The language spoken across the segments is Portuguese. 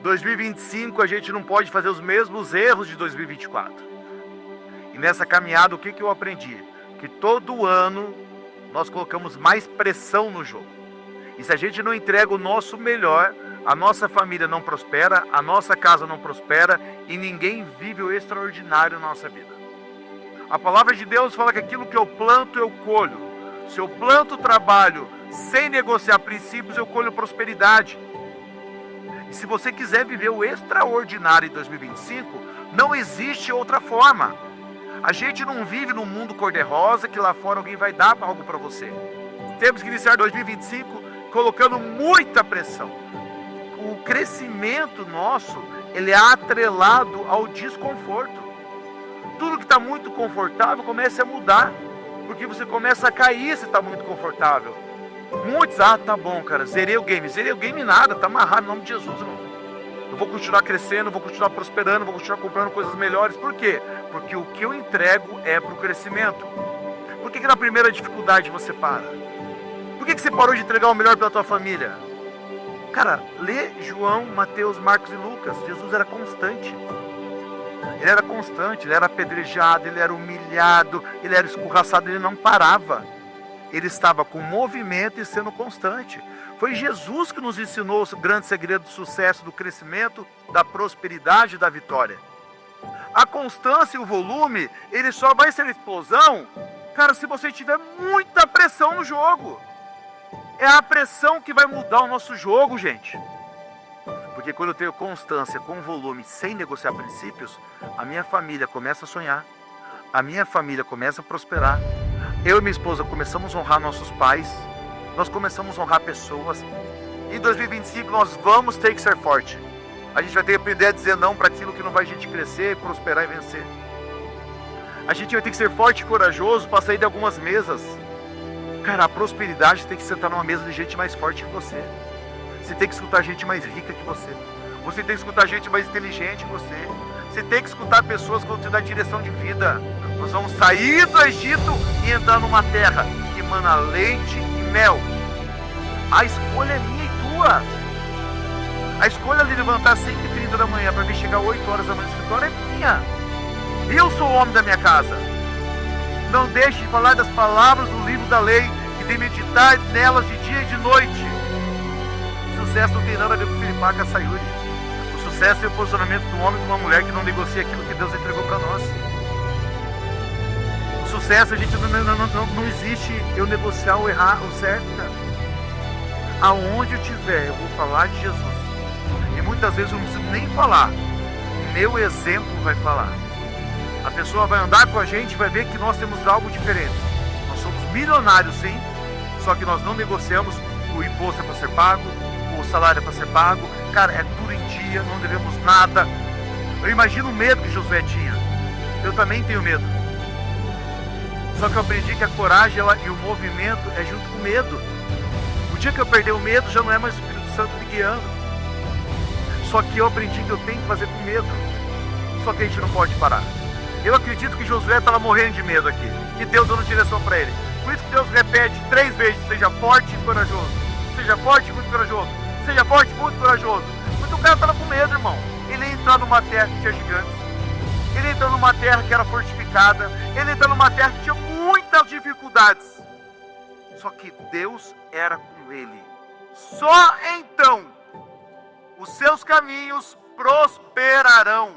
2025 a gente não pode fazer os mesmos erros de 2024. E nessa caminhada, o que eu aprendi? Que todo ano nós colocamos mais pressão no jogo. E se a gente não entrega o nosso melhor, a nossa família não prospera, a nossa casa não prospera e ninguém vive o extraordinário na nossa vida. A palavra de Deus fala que aquilo que eu planto, eu colho. Se eu planto trabalho sem negociar princípios, eu colho prosperidade. E se você quiser viver o extraordinário em 2025, não existe outra forma. A gente não vive num mundo cor-de-rosa que lá fora alguém vai dar algo para você. Temos que iniciar 2025 colocando muita pressão. O crescimento nosso, ele é atrelado ao desconforto. Tudo que está muito confortável começa a mudar, porque você começa a cair se está muito confortável. Muitos, tá bom, cara, zerei o game nada, tá amarrado em nome de Jesus, irmão. Eu vou continuar crescendo, vou continuar prosperando, vou continuar comprando coisas melhores. Por quê? Porque o que eu entrego é para o crescimento. Por que na primeira dificuldade você para? Por que você parou de entregar o melhor para a tua família? Cara, lê João, Mateus, Marcos e Lucas. Jesus era constante. Ele era constante, ele era apedrejado, ele era humilhado, ele era escorraçado, ele não parava. Ele estava com movimento e sendo constante. Foi Jesus que nos ensinou o grande segredo do sucesso, do crescimento, da prosperidade e da vitória. A constância e o volume, ele só vai ser explosão, cara, se você tiver muita pressão no jogo. É a pressão que vai mudar o nosso jogo, gente. Porque quando eu tenho constância com volume, sem negociar princípios, a minha família começa a sonhar, a minha família começa a prosperar. Eu e minha esposa começamos a honrar nossos pais, nós começamos a honrar pessoas. Em 2025 nós vamos ter que ser forte. A gente vai ter que aprender a dizer não para aquilo que não vai a gente crescer, prosperar e vencer. A gente vai ter que ser forte e corajoso para sair de algumas mesas. Cara, a prosperidade tem que sentar numa mesa de gente mais forte que você. Você tem que escutar gente mais rica que você. Você tem que escutar gente mais inteligente que você. Você tem que escutar pessoas que vão te dar direção de vida. Nós vamos sair do Egito e entrar numa terra que emana leite e mel. A escolha é minha e tua. A escolha de levantar às 5h30 da manhã para vir chegar 8 horas da manhã no escritório é minha. Eu sou o homem da minha casa. Não deixe de falar das palavras do livro da lei e de meditar nelas de dia e de noite. O sucesso não tem nada a ver com Filipaca Sayuri. O sucesso é o posicionamento de um homem e de uma mulher que não negocia aquilo que Deus entregou para nós. O sucesso, a gente não existe eu negociar ou errar ou certo, cara. Aonde eu estiver, eu vou falar de Jesus. E muitas vezes eu não preciso nem falar. O meu exemplo vai falar. A pessoa vai andar com a gente e vai ver que nós temos algo diferente. Nós somos milionários, sim, só que nós não negociamos. O imposto é para ser pago, o salário é para ser pago. Cara, é tudo em dia, não devemos nada. Eu imagino o medo que Josué tinha. Eu também tenho medo. Só que eu aprendi que a coragem e o movimento é junto com o medo. O dia que eu perder o medo, já não é mais o Espírito Santo me guiando. Só que eu aprendi que eu tenho que fazer com medo. Só que a gente não pode parar. Eu acredito que Josué estava morrendo de medo aqui. E Deus dando direção para ele. Por isso que Deus repete 3 vezes: seja forte e corajoso. Seja forte e muito corajoso. Seja forte e muito corajoso. Porque o cara estava com medo, irmão. Ele ia entrar numa terra que tinha gigantes. Ele entrou numa terra que era fortificada. Ele entrou numa terra que tinha muitas dificuldades. Só que Deus era com ele. Só então os seus caminhos prosperarão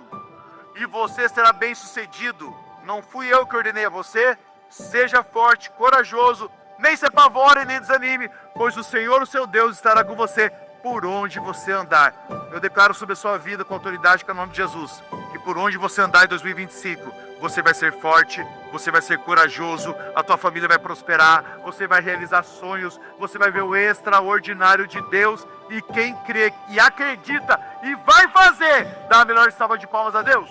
e você será bem sucedido. Não fui eu que ordenei a você. Seja forte, corajoso, nem se apavore, nem desanime, pois o Senhor, o seu Deus, estará com você por onde você andar. Eu declaro sobre a sua vida com autoridade, com o nome de Jesus, que por onde você andar em 2025, você vai ser forte, você vai ser corajoso, a tua família vai prosperar, você vai realizar sonhos, você vai ver o extraordinário de Deus. E quem crê e acredita e vai fazer, dá a melhor salva de palmas a Deus.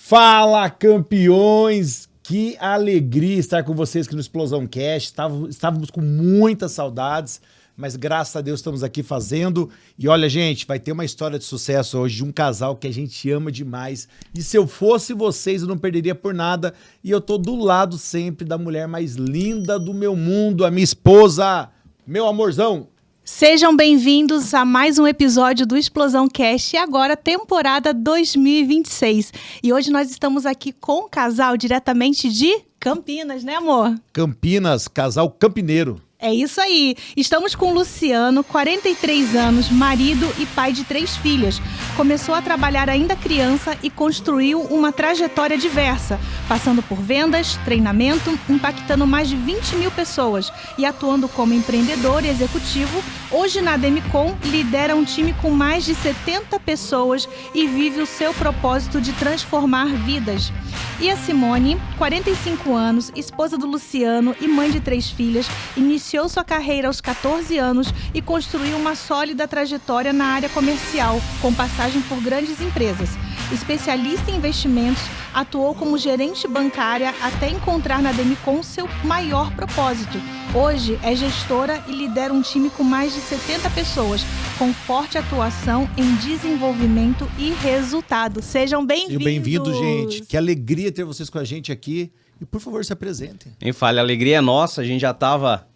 Fala, campeões! Que alegria estar com vocês aqui no Explosão Cast. Estávamos com muitas saudades, mas graças a Deus estamos aqui fazendo. E olha, gente, vai ter uma história de sucesso hoje de um casal que a gente ama demais. E se eu fosse vocês, eu não perderia por nada. E eu tô do lado sempre da mulher mais linda do meu mundo, a minha esposa, meu amorzão. Sejam bem-vindos a mais um episódio do Explosão Cast, e agora temporada 2026. E hoje nós estamos aqui com um casal diretamente de Campinas, né, amor? Campinas, casal campineiro. É isso aí. Estamos com o Luciano, 43 anos, marido e pai de 3 filhas. Começou a trabalhar ainda criança e construiu uma trajetória diversa, passando por vendas, treinamento, impactando mais de 20 mil pessoas e atuando como empreendedor e executivo. Hoje na Demicon lidera um time com mais de 70 pessoas e vive o seu propósito de transformar vidas. E a Simone, 45 anos, esposa do Luciano e mãe de 3 filhas, iniciou sua carreira aos 14 anos e construiu uma sólida trajetória na área comercial, com passagem por grandes empresas. Especialista em investimentos, atuou como gerente bancária até encontrar na Demicon seu maior propósito. Hoje é gestora e lidera um time com mais de 70 pessoas, com forte atuação em desenvolvimento e resultado. Sejam bem-vindos! Bem-vindo, gente. Que alegria ter vocês com a gente aqui. E, por favor, se apresentem. Nem fale, a alegria é nossa. A gente já estava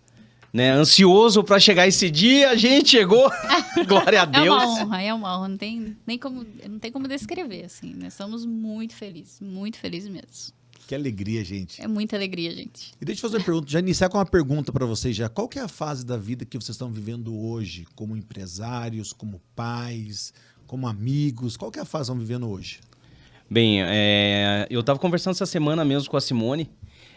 ansioso para chegar esse dia. A gente chegou. Glória a Deus. É uma honra. Não tem como descrever, assim. Nós estamos muito felizes mesmo. Que alegria, gente. É muita alegria, gente. E deixa eu fazer uma pergunta, já iniciar com uma pergunta para vocês já. Qual que é a fase da vida que vocês estão vivendo hoje? Como empresários, como pais, como amigos? Qual que é a fase que estão vivendo hoje? Bem, eu estava conversando essa semana mesmo com a Simone.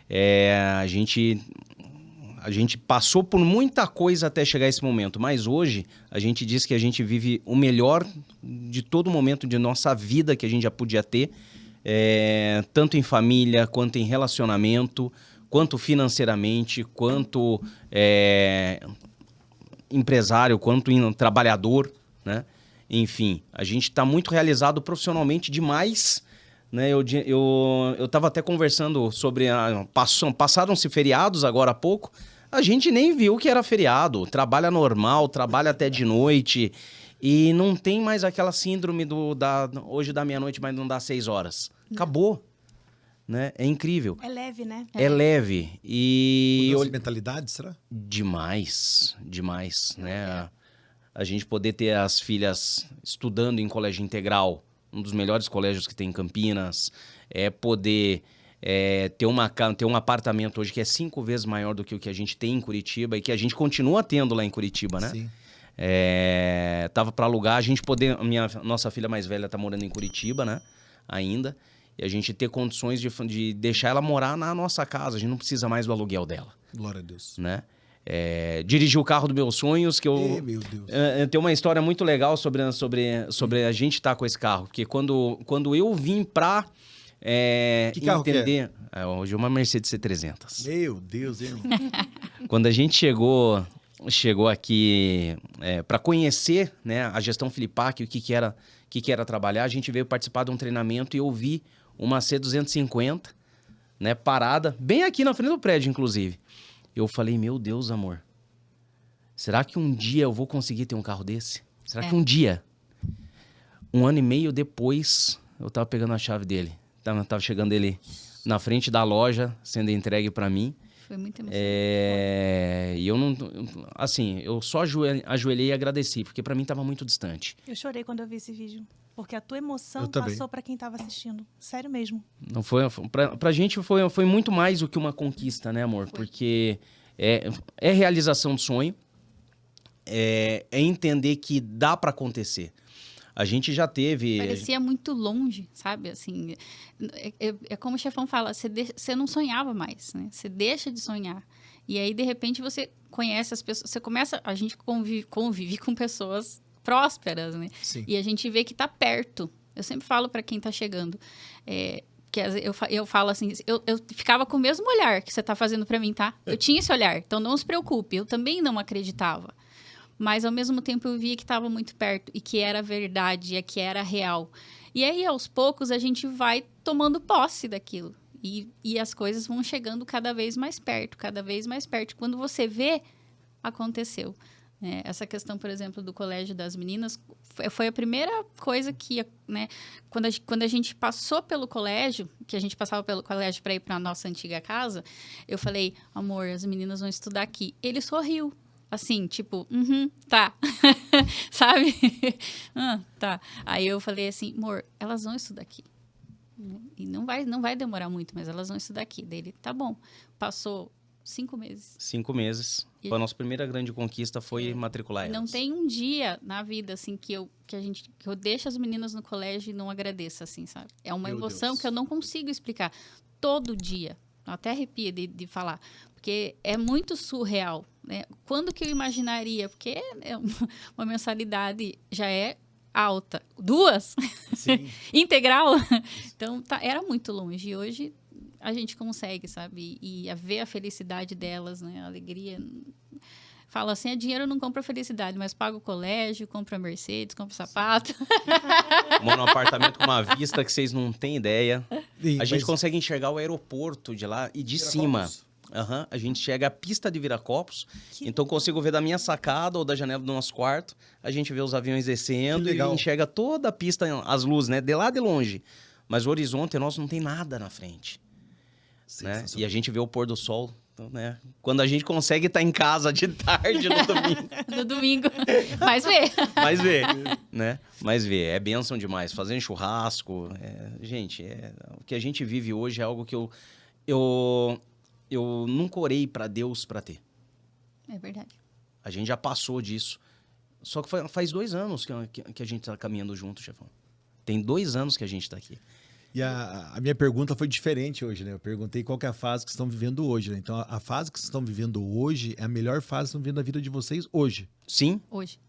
A gente passou por muita coisa até chegar a esse momento, mas hoje a gente diz que a gente vive o melhor de todo momento de nossa vida que a gente já podia ter, tanto em família, quanto em relacionamento, quanto financeiramente, quanto empresário, quanto trabalhador, né? Enfim, a gente está muito realizado profissionalmente demais, né? Eu estava até conversando sobre... Passaram-se feriados agora há pouco, a gente nem viu que era feriado, trabalha normal, trabalha até de noite e não tem mais aquela síndrome hoje dá meia-noite, mas não dá 6 horas. Acabou, né? É incrível. É leve, né? É leve. E... Mudança de mentalidade, será? Demais, né? A gente poder ter as filhas estudando em colégio integral, um dos melhores colégios que tem em Campinas, poder ter um apartamento hoje que é 5 vezes maior do que o que a gente tem em Curitiba e que a gente continua tendo lá em Curitiba, né? Sim. Tava para alugar, a gente poder... Nossa filha mais velha tá morando em Curitiba, né? Ainda. E a gente ter condições de deixar ela morar na nossa casa. A gente não precisa mais do aluguel dela. Glória a Deus. Né? Dirigir o carro dos meus sonhos, que eu... Meu Deus. Tem uma história muito legal sobre a gente estar com esse carro. Porque quando eu vim pra que carro entender... Que é? Hoje é uma Mercedes C300. Meu Deus, hein? Quando a gente chegou aqui para conhecer, né, a gestão Filipac, o que era trabalhar, a gente veio participar de um treinamento e eu vi uma C250, né, parada, bem aqui na frente do prédio, inclusive. Eu falei, meu Deus, amor, será que um dia eu vou conseguir ter um carro desse? Será que um dia? 1 ano e meio depois, eu tava pegando a chave dele. Tava chegando ele na frente da loja, sendo entregue para mim. Foi muito emocionante. E eu não... Assim, eu só ajoelhei e agradeci, porque para mim tava muito distante. Eu chorei quando eu vi esse vídeo, porque a tua emoção Eu também. passou para quem estava assistindo. Sério mesmo. Não foi, pra gente foi muito mais do que uma conquista, né, amor? Foi. Porque é realização de sonho, é entender que dá para acontecer. A gente já teve... Parecia muito longe, sabe? Assim, é como o chefão fala, você não sonhava mais, né? Você deixa de sonhar. E aí, de repente, você conhece as pessoas... A gente convive com pessoas prósperas, né? Sim. E a gente vê que tá perto. Eu sempre falo para quem tá chegando... que eu falo assim, eu ficava com o mesmo olhar que você tá fazendo para mim, tá? Eu tinha esse olhar, então não se preocupe, eu também não acreditava. Mas, ao mesmo tempo, eu via que estava muito perto e que era verdade, que era real. E aí, aos poucos, a gente vai tomando posse daquilo. E as coisas vão chegando cada vez mais perto, cada vez mais perto. Quando você vê, aconteceu. Essa questão, por exemplo, do colégio das meninas, foi a primeira coisa que, né, quando a gente passou pelo colégio, que a gente passava pelo colégio para ir para a nossa antiga casa, eu falei, amor, as meninas vão estudar aqui. Ele sorriu, assim, tipo, tá, sabe? Tá. Aí eu falei assim, amor, elas vão estudar aqui. E não vai demorar muito, mas elas vão estudar aqui. Dele, tá bom. Passou 5 meses. 5 meses. A nossa primeira grande conquista foi matricular elas. Não tem um dia na vida, assim, que eu deixo as meninas no colégio e não agradeça, assim, sabe? É uma emoção que eu não consigo explicar. Todo dia. Até arrepia de falar. Porque é muito surreal, né? Quando que eu imaginaria? Porque uma mensalidade já é alta. 2? Sim. Integral? Então, era muito longe. E hoje a gente consegue, sabe? E ver a felicidade delas, né? A alegria. Falo assim, dinheiro não compra felicidade, mas paga o colégio, compra Mercedes, compra sapato. Moro num apartamento com uma vista que vocês não têm ideia. Sim, A gente mas- consegue enxergar o aeroporto de lá e de cima. A gente chega à pista de Viracopos, então consigo ver da minha sacada ou da janela do nosso quarto, a gente vê os aviões descendo Que e legal. enxerga toda a pista, as luzes, né? De lá de longe. Mas o horizonte nosso não tem nada na frente. Né? E a gente vê o pôr do sol, então, né? Quando a gente consegue estar em casa de tarde no domingo. No domingo. Mas vê. Mas vê, né? Mas vê, é bênção demais. Fazendo churrasco, gente, o que a gente vive hoje é algo que eu nunca orei para Deus para ter. É verdade. A gente já passou disso. Só que faz 2 anos que a gente está caminhando junto, chefão. Tem 2 anos que a gente está aqui. E a minha pergunta foi diferente hoje, né? Eu perguntei qual que é a fase que vocês estão vivendo hoje, né? Então, a fase que vocês estão vivendo hoje é a melhor fase que estão vivendo na vida de vocês hoje. Sim, Hoje.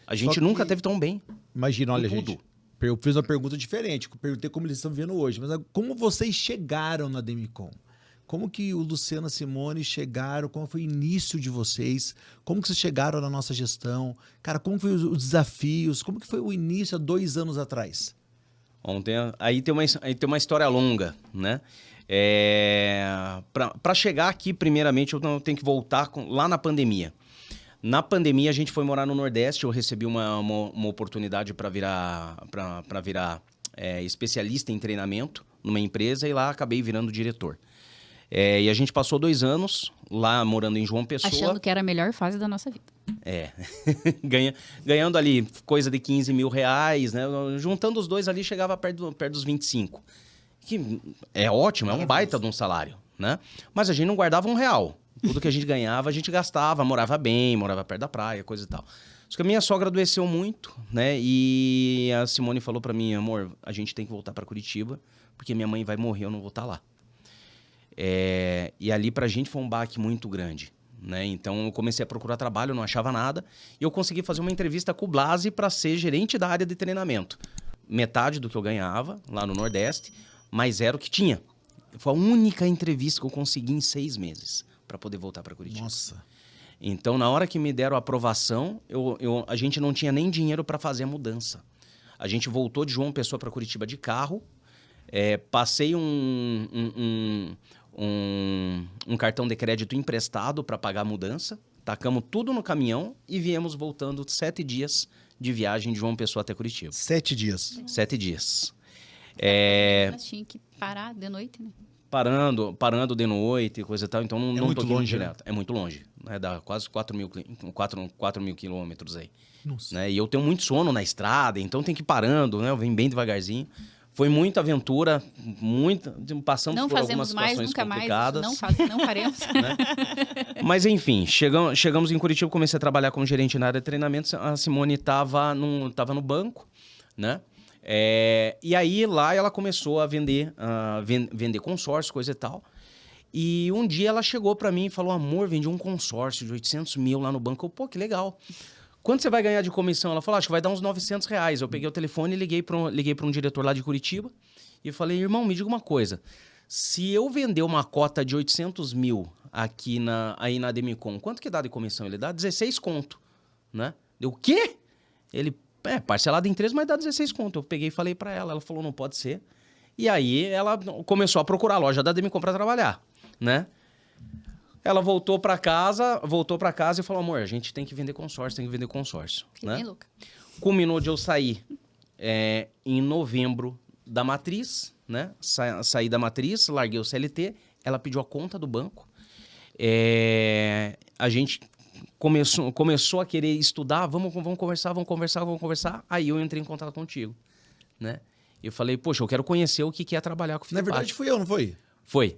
a gente que- nunca teve tão bem. Imagina, olha, Com tudo. gente, eu fiz uma pergunta diferente. Eu perguntei como eles estão vivendo hoje, mas como vocês chegaram na Demicon? Como que o Luciano e a Simone chegaram? Como foi o início de vocês? Como que vocês chegaram na nossa gestão? Cara, como foi os desafios? Como que foi o início há 2 anos atrás? Ontem, aí tem uma história longa, né? Para chegar aqui, primeiramente, eu tenho que voltar lá na pandemia. Na pandemia, a gente foi morar no Nordeste. Eu recebi uma oportunidade para virar especialista em treinamento numa empresa e lá acabei virando diretor. E a gente passou 2 anos lá morando em João Pessoa. Achando que era a melhor fase da nossa vida. Ganhando ali coisa de 15 mil reais, né? Juntando os dois ali, chegava perto dos 25. Que é ótimo, é um baita de um salário, né? Mas a gente não guardava R$1. Tudo que a gente ganhava, a gente gastava, morava bem, morava perto da praia, coisa e tal. Só que a minha sogra adoeceu muito, né? E a Simone falou pra mim, amor, a gente tem que voltar pra Curitiba, porque minha mãe vai morrer, eu não vou estar lá. E ali pra gente foi um baque muito grande, né? Então eu comecei a procurar trabalho, não achava nada, e eu consegui fazer uma entrevista com o Blasi para ser gerente da área de treinamento. Metade do que eu ganhava lá no Nordeste, mas era o que tinha. Foi a única entrevista que eu consegui em 6 meses para poder voltar para Curitiba. Nossa. Então, na hora que me deram a aprovação, a gente não tinha nem dinheiro para fazer a mudança. A gente voltou de João Pessoa para Curitiba de carro, passei um cartão de crédito emprestado para pagar a mudança, tacamos tudo no caminhão e viemos voltando 7 dias de viagem de João Pessoa até Curitiba. 7 dias. 7 dias. Mas tinha que parar de noite, né? Parando de noite, coisa e tal, então não muito tô indo longe, né? direto. É muito longe, né? Dá quase 4 mil quilômetros aí. Nossa. Né? E eu tenho muito sono na estrada, então tem que ir parando, né? Eu venho bem devagarzinho. Foi muita aventura, passamos Não por algumas fazemos mais, situações nunca mais. complicadas. Não faremos. Mas enfim, chegamos em Curitiba, comecei a trabalhar como gerente na área de treinamento. A Simone estava no banco, né? E aí lá ela começou a vender consórcio, coisa e tal. E um dia ela chegou para mim e falou, amor, vendi um consórcio de 800 mil lá no banco. Eu, pô, que legal. Quanto você vai ganhar de comissão? Ela falou, acho que vai dar uns R$900. Eu peguei o telefone e liguei para um diretor lá de Curitiba e falei, irmão, me diga uma coisa. Se eu vender uma cota de 800 mil aí na Demicon, quanto que dá de comissão? Ele dá 16 conto, né? Deu, o quê? Ele, parcelado em 3, mas dá 16 conto. Eu peguei e falei pra ela. Ela falou, não pode ser. E aí ela começou a procurar a loja da Demicon pra trabalhar, né? Ela voltou pra casa e falou, amor, a gente tem que vender consórcio, Que né? bem louca. Culminou de eu sair em novembro da matriz, né? Saí da matriz, larguei o CLT, ela pediu a conta do banco. A gente começou a querer estudar, vamos conversar. Aí eu entrei em contato contigo, né? Eu falei, poxa, eu quero conhecer o que é trabalhar com o Na verdade, fui eu, não foi? Foi.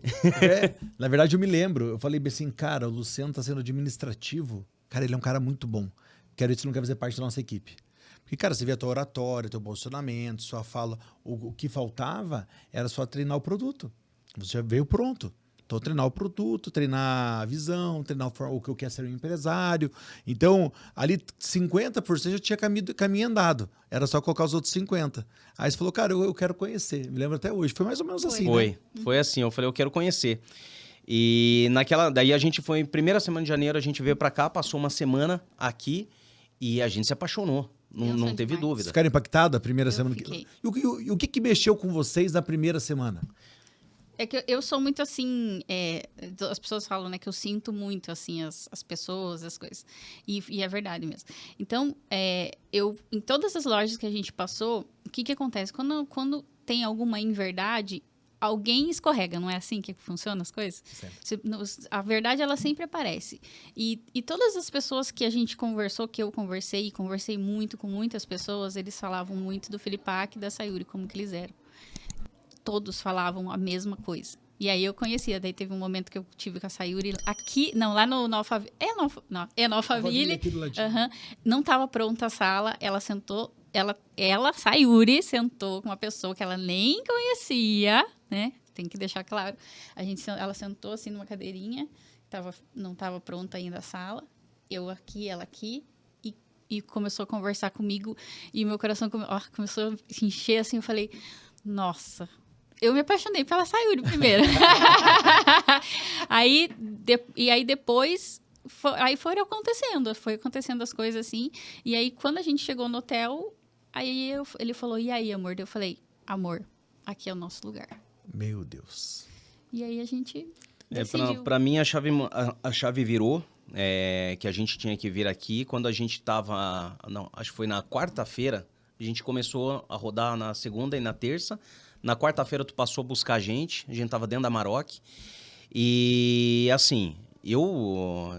Na verdade, eu me lembro. Eu falei assim, cara, o Luciano tá sendo administrativo. Cara, ele é um cara muito bom. Quero ver se não quer fazer parte da nossa equipe. Porque, cara, você vê a tua oratória, teu posicionamento, sua fala. O que faltava era só treinar o produto. Você já veio pronto. Então, treinar o produto, treinar a visão, treinar o que eu quero ser um empresário. Então, ali 50% já tinha caminho andado. Era só colocar os outros 50%. Aí você falou, cara, eu quero conhecer. Me lembro até hoje. Foi mais ou menos assim, né? Foi assim. Eu falei, eu quero conhecer. E daí a gente foi, primeira semana de janeiro, a gente veio pra cá, passou uma semana aqui e a gente se apaixonou. Não teve demais. dúvida. Vocês ficaram impactados a primeira semana? Fiquei. E o que mexeu com vocês na primeira semana? É que eu sou muito assim, as pessoas falam, né, que eu sinto muito, assim, as pessoas, as coisas. E é verdade mesmo. Então, em todas as lojas que a gente passou, o que acontece? Quando tem alguma inverdade, alguém escorrega, não é assim que funcionam as coisas? A verdade, ela sempre aparece. E todas as pessoas que a gente conversou, que eu conversei, e conversei muito com muitas pessoas, eles falavam muito do Filipac e da Sayuri, como que eles eram. Todos falavam a mesma coisa. E aí eu conhecia. Daí teve um momento que eu tive com a Sayuri aqui... Não, lá no Alphaville. No Alphaville. Não estava pronta a sala. Ela sentou... Sayuri, sentou com uma pessoa que ela nem conhecia, né? Tem que deixar claro. Ela sentou assim numa cadeirinha. Não estava pronta ainda a sala. Eu aqui, ela aqui. E começou a conversar comigo. E meu coração começou a se encher assim. Eu falei, nossa... Eu me apaixonei pela Sayuri primeiro. Aí depois, foi acontecendo as coisas assim. E aí, quando a gente chegou no hotel, ele falou, e aí, amor? Eu falei, amor, aqui é o nosso lugar. Meu Deus. E aí a gente decidiu. Pra mim, a chave virou, que a gente tinha que vir aqui. Quando a gente tava, acho que foi na quarta-feira, a gente começou a rodar na segunda e na terça. Na quarta-feira, tu passou a buscar a gente tava dentro da Maroc. E, assim, eu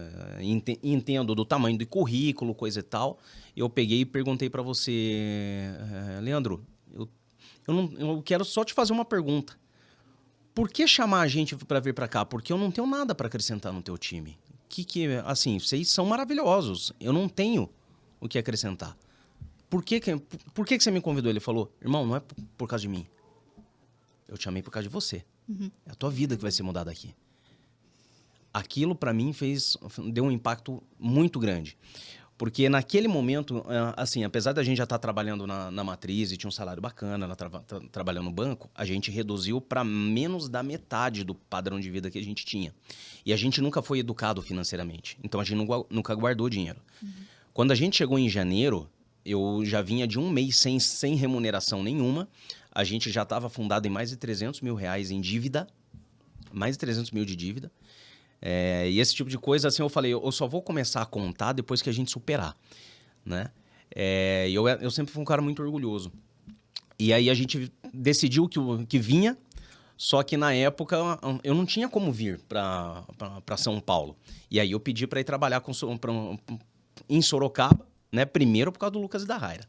entendo do tamanho do currículo, coisa e tal. Eu peguei e perguntei pra você, Leandro, eu quero só te fazer uma pergunta. Por que chamar a gente pra vir pra cá? Porque eu não tenho nada pra acrescentar no teu time. Assim, vocês são maravilhosos. Eu não tenho o que acrescentar. Por que você me convidou? Ele falou, irmão, não é por causa de mim. Eu te chamei por causa de você. Uhum. É a tua vida que vai ser mudada aqui. Aquilo, pra mim, deu um impacto muito grande. Porque naquele momento, assim, apesar da gente já estar trabalhando na matriz e tinha um salário bacana, trabalhando no banco, a gente reduziu para menos da metade do padrão de vida que a gente tinha. E a gente nunca foi educado financeiramente. Então, a gente nunca guardou dinheiro. Uhum. Quando a gente chegou em janeiro, eu já vinha de um mês sem remuneração nenhuma. A gente já estava fundado em mais de 300 mil reais em dívida. Mais de 300 mil de dívida. E esse tipo de coisa, assim, eu falei, eu só vou começar a contar depois que a gente superar, né? Eu sempre fui um cara muito orgulhoso. E aí a gente decidiu que vinha, só que na época eu não tinha como vir para São Paulo. E aí eu pedi para ir trabalhar em Sorocaba, né? Primeiro por causa do Lucas e da Raira.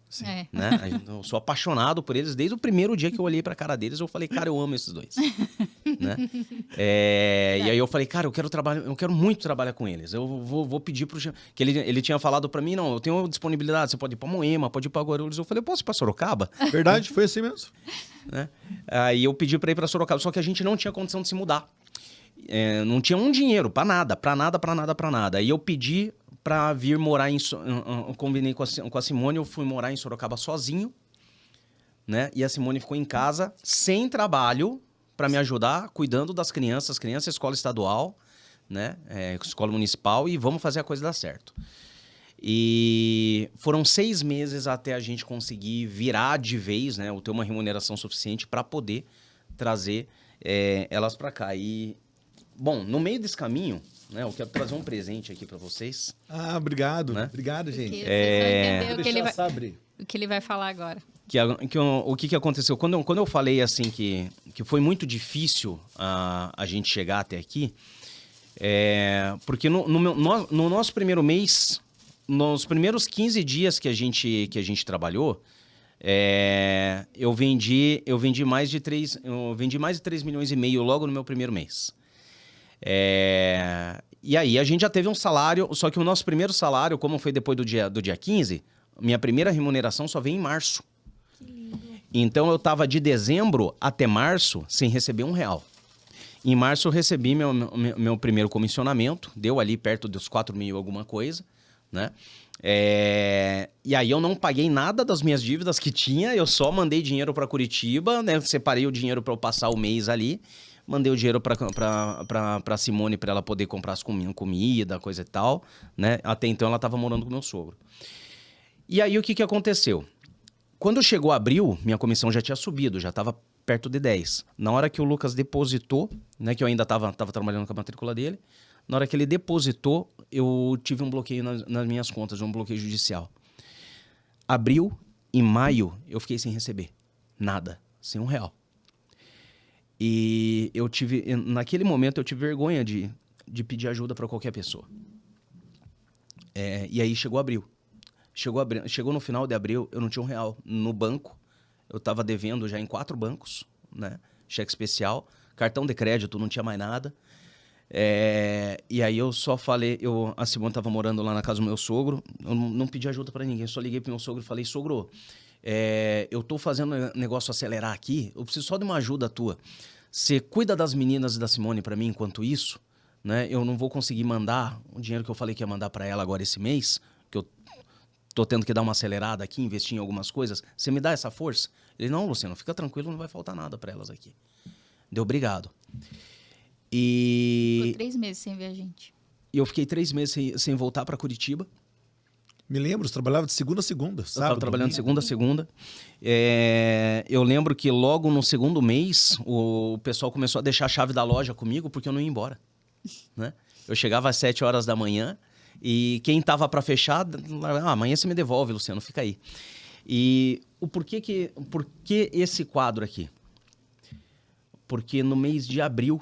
Né? Eu sou apaixonado por eles. Desde o primeiro dia que eu olhei pra cara deles, eu falei, cara, eu amo esses dois. Né? E aí eu falei, cara, eu quero muito trabalhar com eles. Eu vou pedir pro... Que ele tinha falado pra mim, não, eu tenho disponibilidade, você pode ir pra Moema, pode ir pra Guarulhos. Eu falei, posso ir pra Sorocaba? Verdade, foi assim mesmo. Né? Aí eu pedi pra ir pra Sorocaba, só que a gente não tinha condição de se mudar. Não tinha um dinheiro pra nada. Aí eu pedi pra vir morar eu combinei com a Simone, eu fui morar em Sorocaba sozinho, né? E a Simone ficou em casa, sem trabalho, pra me ajudar, cuidando das crianças, escola estadual, né? Escola municipal, e vamos fazer a coisa dar certo. E foram 6 meses até a gente conseguir virar de vez, né? Ou ter uma remuneração suficiente para poder trazer elas para cá. E, bom, no meio desse caminho, né? Eu quero trazer um presente aqui para vocês. Ah, obrigado. Né? Obrigado, gente. Porque vocês vão entender Vou o que ele deixar vai, abrir. o que ele vai falar agora. O que aconteceu? Quando eu falei assim que foi muito difícil a gente chegar até aqui, porque no nosso primeiro mês, nos primeiros 15 dias que a gente trabalhou, eu vendi mais de 3 milhões e meio logo no meu primeiro mês. E aí a gente já teve um salário, só que o nosso primeiro salário, como foi depois do dia 15, minha primeira remuneração só veio em março. Então eu estava de dezembro até março sem receber R$1. Em março eu recebi meu primeiro comissionamento, deu ali perto dos 4 mil alguma coisa, né? E aí eu não paguei nada das minhas dívidas que tinha, eu só mandei dinheiro para Curitiba, né? Separei o dinheiro para eu passar o mês ali, mandei o dinheiro para Simone para ela poder comprar as comida, coisa e tal, né? Até então ela estava morando com meu sogro. E aí o que aconteceu? Quando chegou abril, minha comissão já tinha subido, já estava perto de 10. Na hora que o Lucas depositou, né, que eu ainda estava trabalhando com a matrícula dele, na hora que ele depositou, eu tive um bloqueio nas minhas contas, um bloqueio judicial. Abril e maio, eu fiquei sem receber nada, sem R$1. E naquele momento, eu tive vergonha de pedir ajuda para qualquer pessoa. E aí chegou abril. Chegou no final de abril, eu não tinha R$1 no banco. Eu estava devendo já em 4 bancos, né? Cheque especial, cartão de crédito, não tinha mais nada. E aí eu só falei, a Simone estava morando lá na casa do meu sogro, eu não pedi ajuda para ninguém, só liguei pro meu sogro e falei, sogro, eu tô fazendo negócio acelerar aqui, eu preciso só de uma ajuda tua. Você cuida das meninas e da Simone para mim enquanto isso, né? Eu não vou conseguir mandar o dinheiro que eu falei que ia mandar para ela agora esse mês, que eu tô tendo que dar uma acelerada aqui, investir em algumas coisas. Você me dá essa força? Ele, não, Luciano, fica tranquilo, não vai faltar nada para elas aqui. Deu obrigado. Ficou 3 meses sem ver a gente. E eu fiquei 3 meses sem voltar para Curitiba. Me lembro, você trabalhava de segunda a segunda, Eu estava trabalhando de segunda a segunda. É. Eu lembro que logo no segundo mês, o pessoal começou a deixar a chave da loja comigo porque eu não ia embora. Né? Eu chegava às 7 horas da manhã e quem estava para fechar, amanhã você me devolve, Luciano, fica aí. E por que esse quadro aqui? Porque no mês de abril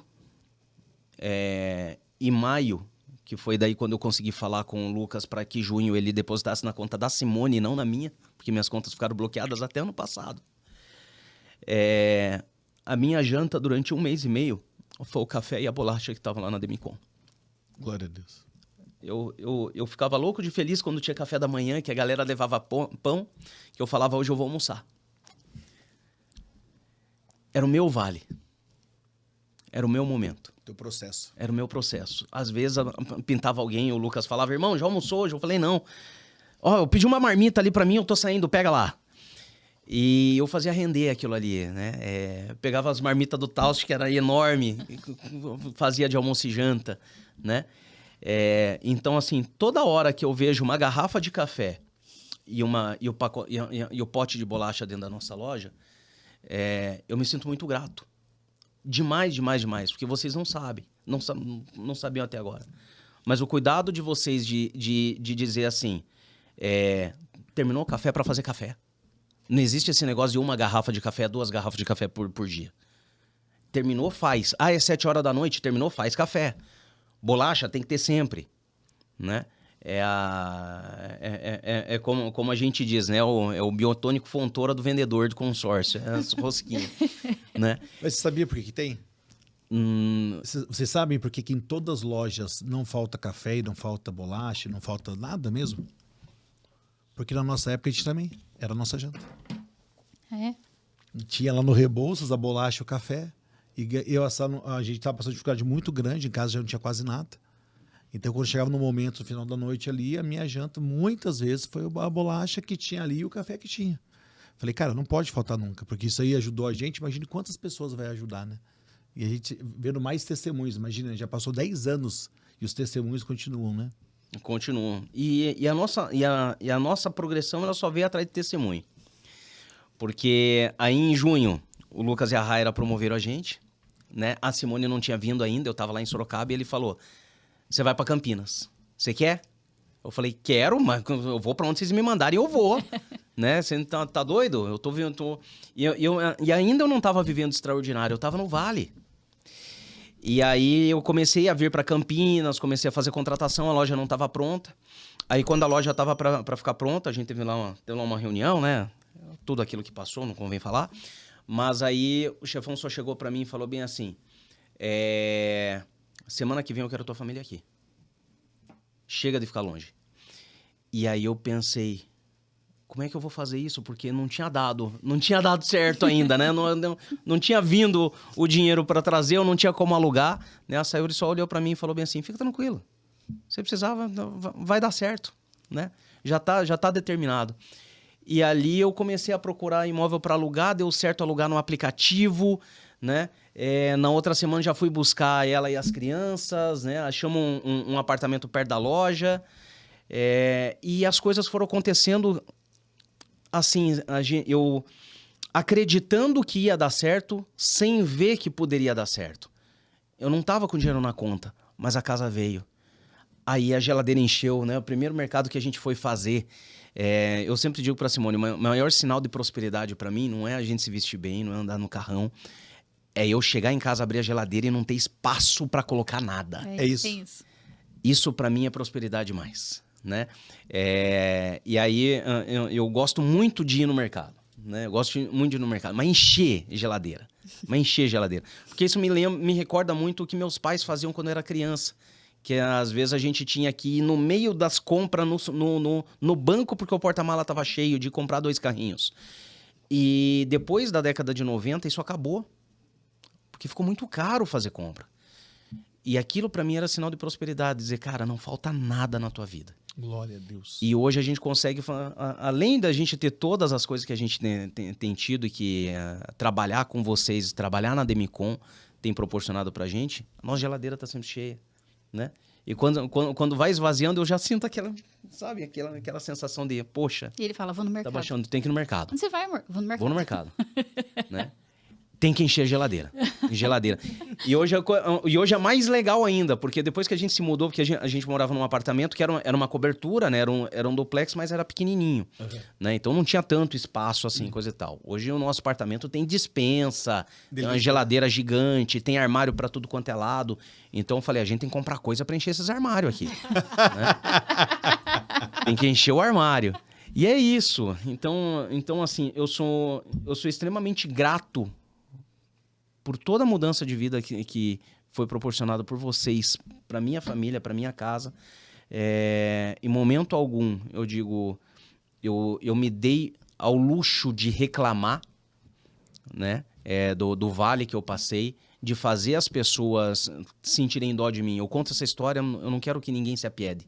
e maio, que foi daí quando eu consegui falar com o Lucas para que junho ele depositasse na conta da Simone e não na minha, porque minhas contas ficaram bloqueadas até ano passado. A minha janta durante 1 mês e meio foi o café e a bolacha que estavam lá na Demicon. Glória a Deus. Eu ficava louco de feliz quando tinha café da manhã, que a galera levava pão, que eu falava, hoje eu vou almoçar. Era o meu vale. Era o meu momento. Teu processo. Era o meu processo. Às vezes pintava alguém, o Lucas falava, irmão, já almoçou hoje? Eu falei, não. Eu pedi uma marmita ali pra mim, eu tô saindo, pega lá. E eu fazia render aquilo ali, né? Pegava as marmitas do Taust, que era enorme, fazia de almoço e janta, né? Então, assim, toda hora que eu vejo uma garrafa de café e o pote de bolacha dentro da nossa loja, eu me sinto muito grato. Demais, demais, demais. Porque vocês não sabem. Não sabiam até agora. Mas o cuidado de vocês de dizer assim, terminou o café para fazer café. Não existe esse negócio de 1 garrafa de café, 2 garrafas de café por dia. Terminou, faz. É 7 horas da noite, terminou, faz café. Bolacha tem que ter sempre, né? Como a gente diz, né? É o biotônico Fontoura do vendedor do consórcio. É as rosquinhas, né? Mas você sabia por que tem? Vocês sabem por que em todas as lojas não falta café e não falta bolacha, não falta nada mesmo? Porque na nossa época a gente também era a nossa janta. Tinha lá no Rebouças a bolacha e o café. E a gente estava passando dificuldade muito grande, em casa já não tinha quase nada. Então, quando chegava no momento, no final da noite ali, a minha janta, muitas vezes, foi a bolacha que tinha ali e o café que tinha. Falei, cara, não pode faltar nunca, porque isso aí ajudou a gente. Imagine quantas pessoas vai ajudar, né? E a gente vendo mais testemunhos. Imagina, já passou 10 anos e os testemunhos continuam, né? Continuo. E a nossa progressão, ela só veio atrás de testemunho. Porque aí em junho, o Lucas e a Raira promoveram a gente, né? A Simone não tinha vindo ainda, eu tava lá em Sorocaba e ele falou, você vai pra Campinas, você quer? Eu falei, quero, mas eu vou pra onde vocês me mandarem, eu vou. Né? Você tá doido? Eu tô vendo... E ainda eu não tava vivendo extraordinário, eu tava no Vale. E aí eu comecei a vir para Campinas, comecei a fazer contratação, a loja não estava pronta. Aí quando a loja estava para ficar pronta, a gente teve lá uma reunião, né? Tudo aquilo que passou, não convém falar. Mas aí o chefão só chegou para mim e falou bem assim, semana que vem eu quero tua família aqui. Chega de ficar longe. E aí eu pensei, como é que eu vou fazer isso? Porque não tinha dado certo ainda, né? Não tinha vindo o dinheiro para trazer, eu não tinha como alugar. Né? A Sayuri só olhou para mim e falou bem assim, fica tranquilo, você precisava, vai dar certo, né? Já tá determinado. E ali eu comecei a procurar imóvel para alugar, deu certo alugar no aplicativo, né? Na outra semana já fui buscar ela e as crianças, né? Achamos um apartamento perto da loja. E as coisas foram acontecendo... Assim, eu acreditando que ia dar certo, sem ver que poderia dar certo. Eu não tava com dinheiro na conta, mas a casa veio. Aí a geladeira encheu, né? O primeiro mercado que a gente foi fazer. Eu sempre digo pra Simone, o maior sinal de prosperidade pra mim não é a gente se vestir bem, não é andar no carrão. É eu chegar em casa, abrir a geladeira e não ter espaço pra colocar nada. É isso. Isso pra mim é prosperidade demais. Né? E aí eu gosto muito de ir no mercado, né? Eu gosto muito de ir no mercado, mas encher geladeira. Porque isso me recorda muito o que meus pais faziam quando eu era criança. Que às vezes a gente tinha que ir no meio das compras no banco, porque o porta-mala estava cheio, de comprar 2 carrinhos. E depois da década de 90, isso acabou. Porque ficou muito caro fazer compra. E aquilo para mim era sinal de prosperidade. Dizer, cara, não falta nada na tua vida. Glória a Deus. E hoje a gente consegue, além da gente ter todas as coisas que a gente tem tido e que trabalhar com vocês, trabalhar na Demicon tem proporcionado pra gente, a nossa geladeira tá sempre cheia, né? E quando vai esvaziando, eu já sinto aquela, sabe, aquela sensação de, poxa... E ele fala, vou no mercado. Tá baixando, tem que ir no mercado. Onde você vai, amor? Vou no mercado. Vou no mercado, né? Tem que encher a geladeira. E hoje é mais legal ainda, porque depois que a gente se mudou, porque a gente morava num apartamento que era uma cobertura, né? Era um duplex, mas era pequenininho. Uhum. Né? Então não tinha tanto espaço assim, coisa e tal. Hoje o nosso apartamento tem despensa, tem uma geladeira gigante, tem armário para tudo quanto é lado. Então eu falei, a gente tem que comprar coisa para encher esses armários aqui. Né? Tem que encher o armário. E é isso. Então assim, eu sou extremamente grato por toda a mudança de vida que foi proporcionada por vocês, para minha família, para minha casa. Em momento algum, eu digo, eu me dei ao luxo de reclamar, né, do vale que eu passei, de fazer as pessoas sentirem dó de mim. Eu conto essa história, eu não quero que ninguém se apiede.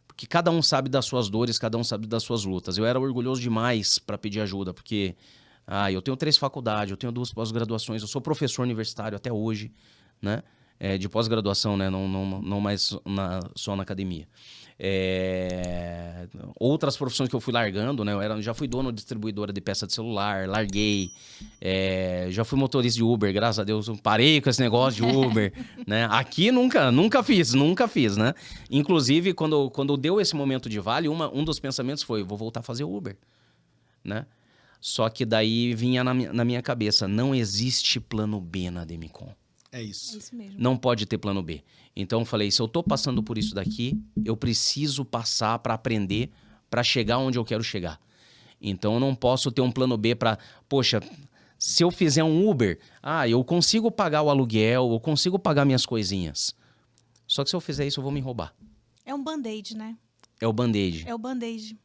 Porque cada um sabe das suas dores, cada um sabe das suas lutas. Eu era orgulhoso demais para pedir ajuda, porque... eu tenho 3 faculdades, eu tenho 2 pós-graduações, eu sou professor universitário até hoje, né? De pós-graduação, né? Não mais só na academia. Outras profissões que eu fui largando, né? Eu já fui dono de distribuidora de peça de celular, larguei. Já fui motorista de Uber, graças a Deus, eu parei com esse negócio de Uber. Né? Aqui nunca fiz, né? Inclusive, quando deu esse momento de vale, um dos pensamentos foi, vou voltar a fazer Uber, né? Só que daí vinha na minha cabeça, não existe plano B na Demicon. É isso. É isso mesmo. Não pode ter plano B. Então eu falei, se eu tô passando por isso daqui, eu preciso passar para aprender, para chegar onde eu quero chegar. Então eu não posso ter um plano B para, poxa, se eu fizer um Uber, eu consigo pagar o aluguel, eu consigo pagar minhas coisinhas. Só que se eu fizer isso, eu vou me roubar. É um band-aid, né? É o band-aid. É o band-aid.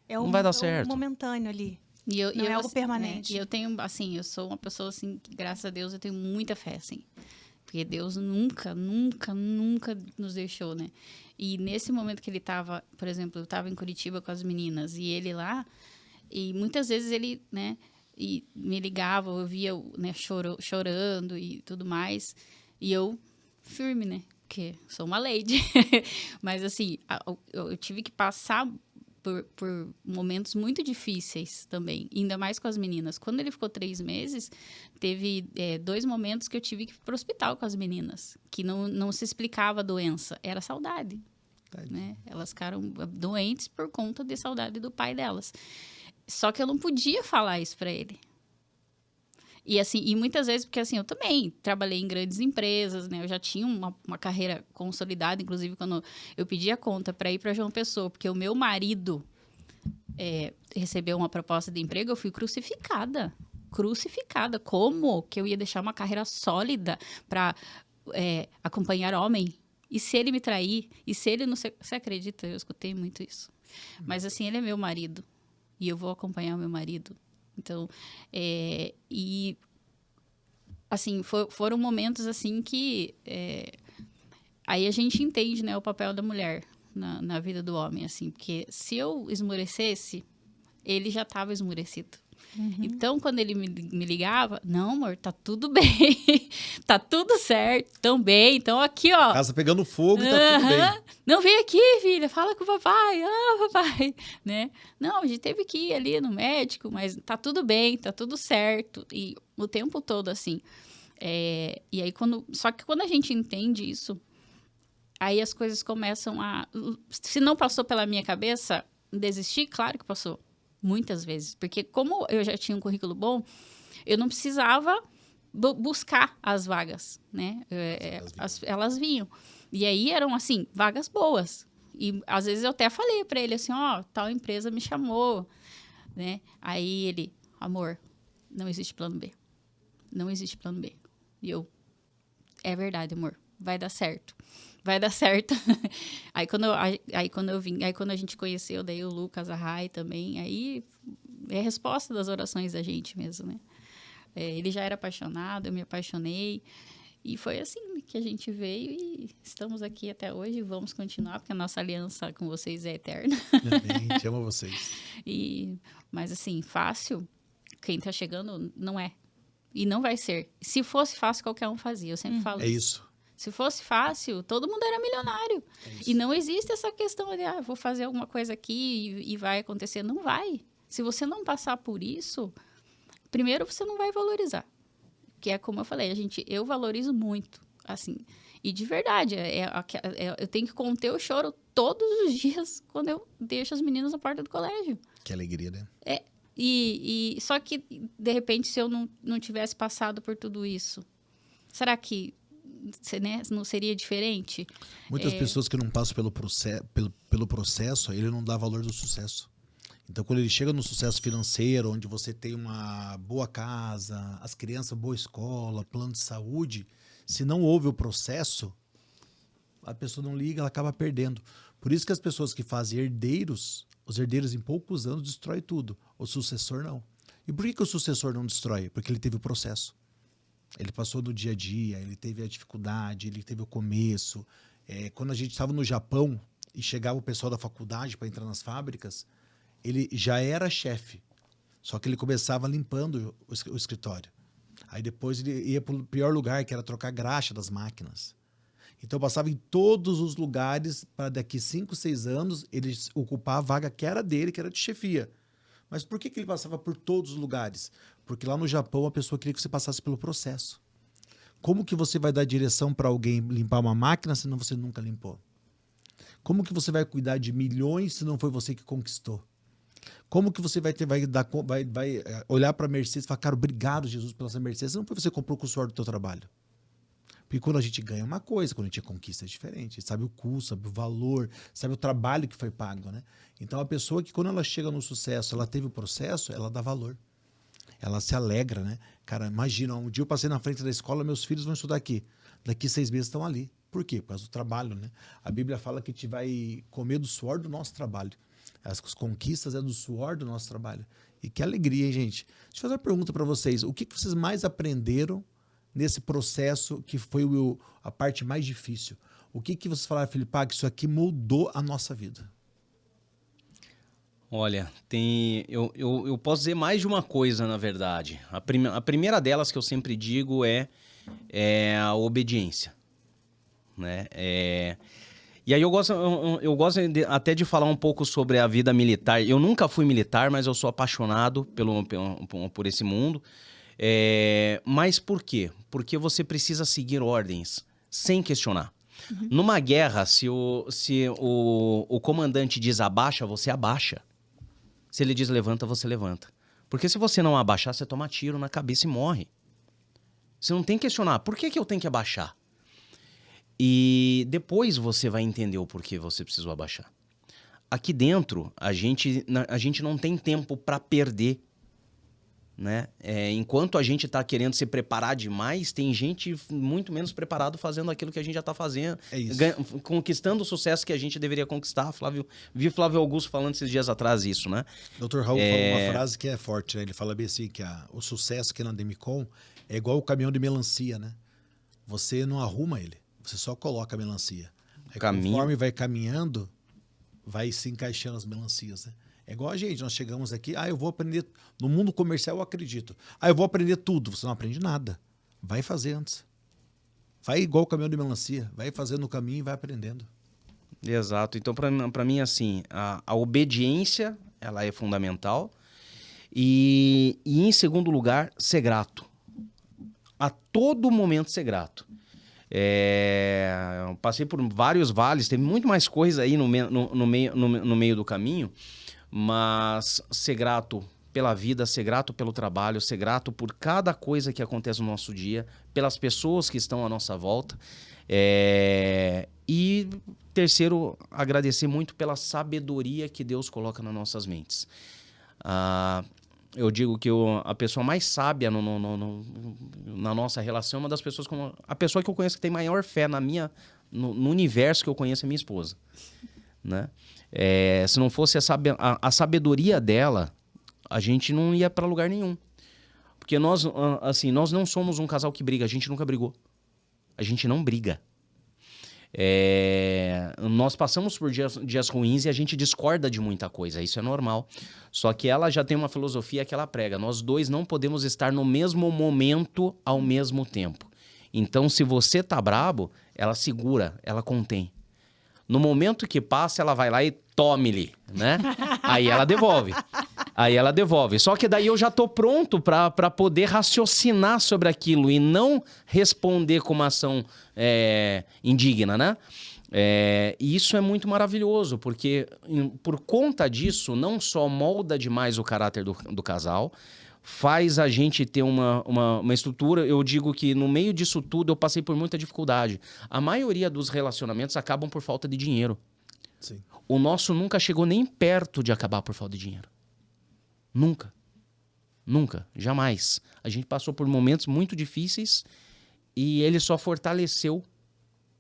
Não vai dar certo. É o momentâneo ali. Não é algo permanente. E eu tenho, assim, eu sou uma pessoa, assim, que, graças a Deus, eu tenho muita fé, assim. Porque Deus nunca nos deixou, né? E nesse momento que ele tava, por exemplo, eu tava em Curitiba com as meninas, e ele lá, e muitas vezes ele, né, e me ligava, eu via, né, chorando e tudo mais, e eu firme, né? porque sou uma lady. Mas, assim, eu tive que passar por momentos muito difíceis também, ainda mais com as meninas. Quando ele ficou 3 meses, teve 2 momentos que eu tive que ir para o hospital com as meninas, que não se explicava a doença, era saudade. Né? Elas ficaram doentes por conta de saudade do pai delas. Só que eu não podia falar isso para ele. E, assim, e muitas vezes, porque assim, eu também trabalhei em grandes empresas, né? Eu já tinha uma carreira consolidada, inclusive quando eu pedi a conta para ir para João Pessoa, porque o meu marido recebeu uma proposta de emprego, eu fui crucificada. Crucificada. Como que eu ia deixar uma carreira sólida para acompanhar homem? E se ele me trair? E se ele não... Você acredita? Eu escutei muito isso. Mas, assim, ele é meu marido. E eu vou acompanhar o meu marido. Então, e, assim, foram momentos, assim, que... aí a gente entende, né, o papel da mulher na vida do homem, assim. Porque se eu esmurecesse, ele já estava esmurecido. Uhum. Então, quando ele me ligava, não, amor, tá tudo bem, tá tudo certo, tão bem, então aqui, ó. Casa pegando fogo e tá tudo bem. Não, vem aqui, filha, fala com o papai, papai, né? Não, a gente teve que ir ali no médico, mas tá tudo bem, tá tudo certo, e o tempo todo, assim. E aí, só que quando a gente entende isso, aí as coisas começam a... Se não passou pela minha cabeça desistir, claro que passou. Muitas vezes, porque como eu já tinha um currículo bom, eu não precisava buscar as vagas, né? Elas vinham. E aí eram, assim, vagas boas. E às vezes eu até falei para ele assim, tal empresa me chamou, né? Aí ele, amor, não existe plano B. Não existe plano B. E eu, é verdade, amor, vai dar certo. Vai dar certo. Aí quando eu vim, aí quando a gente conheceu, daí o Lucas, a Rai também, aí é a resposta das orações da gente mesmo, né? Ele já era apaixonado, eu me apaixonei, e foi assim que a gente veio e estamos aqui até hoje, e vamos continuar, porque a nossa aliança com vocês é eterna. Amém, te amo vocês. Mas assim, fácil, quem tá chegando não é. E não vai ser. Se fosse fácil, qualquer um fazia, eu sempre falo isso. Se fosse fácil, todo mundo era milionário. E não existe essa questão de, vou fazer alguma coisa aqui e vai acontecer. Não vai. Se você não passar por isso, primeiro você não vai valorizar. Que é como eu falei, eu valorizo muito, assim. E de verdade, eu tenho que conter o choro todos os dias quando eu deixo as meninas na porta do colégio. Que alegria, né? Só que, de repente, se eu não tivesse passado por tudo isso, será que não seria diferente? Muitas pessoas que não passam pelo processo, ele não dá valor do sucesso. Então, quando ele chega no sucesso financeiro, onde você tem uma boa casa, as crianças, boa escola, plano de saúde, se não houve o processo, a pessoa não liga, ela acaba perdendo. Por isso que as pessoas que fazem os herdeiros em poucos anos destroem tudo. O sucessor não. E por que o sucessor não destrói? Porque ele teve o processo. Ele passou do dia a dia, ele teve a dificuldade, ele teve o começo. Quando a gente estava no Japão e chegava o pessoal da faculdade para entrar nas fábricas, ele já era chefe, só que ele começava limpando o escritório. Aí depois ele ia para o pior lugar, que era trocar graxa das máquinas. Então passava em todos os lugares para daqui 5, 6 anos ele ocupar a vaga que era dele, que era de chefia. Mas por que ele passava por todos os lugares? Porque lá no Japão a pessoa queria que você passasse pelo processo. Como que você vai dar direção para alguém limpar uma máquina se você nunca limpou? Como que você vai cuidar de milhões se não foi você que conquistou? Como que você vai olhar para a Mercedes e falar, cara, obrigado, Jesus, pela essa Mercedes. Não foi você que comprou com o suor do teu trabalho. Porque quando a gente ganha uma coisa, quando a gente conquista é diferente. Sabe o custo, sabe o valor, sabe o trabalho que foi pago, né? Então a pessoa que quando ela chega no sucesso, ela teve o processo, ela dá valor. Ela se alegra, né? Cara, imagina, um dia eu passei na frente da escola, meus filhos vão estudar aqui. Daqui 6 meses estão ali. Por quê? Por causa do trabalho, né? A Bíblia fala que a gente vai comer do suor do nosso trabalho. As conquistas é do suor do nosso trabalho. E que alegria, hein, gente? Deixa eu fazer uma pergunta para vocês. O que vocês mais aprenderam nesse processo que foi a parte mais difícil? O que vocês falaram, Felipe, que isso aqui mudou a nossa vida? Olha, eu posso dizer mais de uma coisa, na verdade. A primeira delas que eu sempre digo é a obediência. né? E aí eu gosto até de falar um pouco sobre a vida militar. Eu nunca fui militar, mas eu sou apaixonado por esse mundo. Mas por quê? Porque você precisa seguir ordens sem questionar. Uhum. Numa guerra, se o comandante diz abaixa, você abaixa. Se ele diz levanta, você levanta. Porque se você não abaixar, você toma tiro na cabeça e morre. Você não tem que questionar. Por que eu tenho que abaixar? E depois você vai entender o porquê você precisou abaixar. Aqui dentro, a gente não tem tempo para perder, né? Enquanto a gente está querendo se preparar demais, tem gente muito menos preparado fazendo aquilo que a gente já está fazendo. É isso. Conquistando o sucesso que a gente deveria conquistar. Vi Flávio Augusto falando esses dias atrás isso, né? Dr. Raul falou uma frase que é forte, né? Ele fala bem assim, que o sucesso aqui na Demicon é igual o caminhão de melancia, né? Você não arruma ele. Você só coloca a melancia. Conforme vai caminhando, vai se encaixando as melancias, né? É igual a gente, nós chegamos aqui, eu vou aprender... No mundo comercial eu acredito. Eu vou aprender tudo. Você não aprende nada. Vai fazer antes. Vai igual o caminhão de melancia. Vai fazendo o caminho e vai aprendendo. Exato. Então, para mim, assim, a obediência, ela é fundamental. E em segundo lugar, ser grato. A todo momento ser grato. Eu passei por vários vales, teve muito mais coisa aí no meio do caminho, mas ser grato pela vida, ser grato pelo trabalho, ser grato por cada coisa que acontece no nosso dia, pelas pessoas que estão à nossa volta. E terceiro, agradecer muito pela sabedoria que Deus coloca nas nossas mentes. Eu digo que a pessoa mais sábia na nossa relação é uma das pessoas... A pessoa que eu conheço que tem maior fé no universo que eu conheço é minha esposa. Né? Se não fosse a sabedoria dela, a gente não ia para lugar nenhum. Porque nós não somos um casal que briga. A gente nunca brigou. A gente não briga. Nós passamos por dias ruins e a gente discorda de muita coisa, isso é normal. Só que ela já tem uma filosofia que ela prega: nós dois não podemos estar no mesmo momento ao mesmo tempo. Então, se você tá brabo, ela segura, ela contém. No momento que passa, ela vai lá e tome-lhe, né? Aí ela devolve. Só que daí eu já tô pronto para poder raciocinar sobre aquilo e não responder com uma ação indigna, né? E isso é muito maravilhoso, porque por conta disso, não só molda demais o caráter do casal, faz a gente ter uma estrutura. Eu digo que no meio disso tudo eu passei por muita dificuldade. A maioria dos relacionamentos acabam por falta de dinheiro. Sim. O nosso nunca chegou nem perto de acabar por falta de dinheiro. Nunca. Nunca. Jamais. A gente passou por momentos muito difíceis e ele só fortaleceu,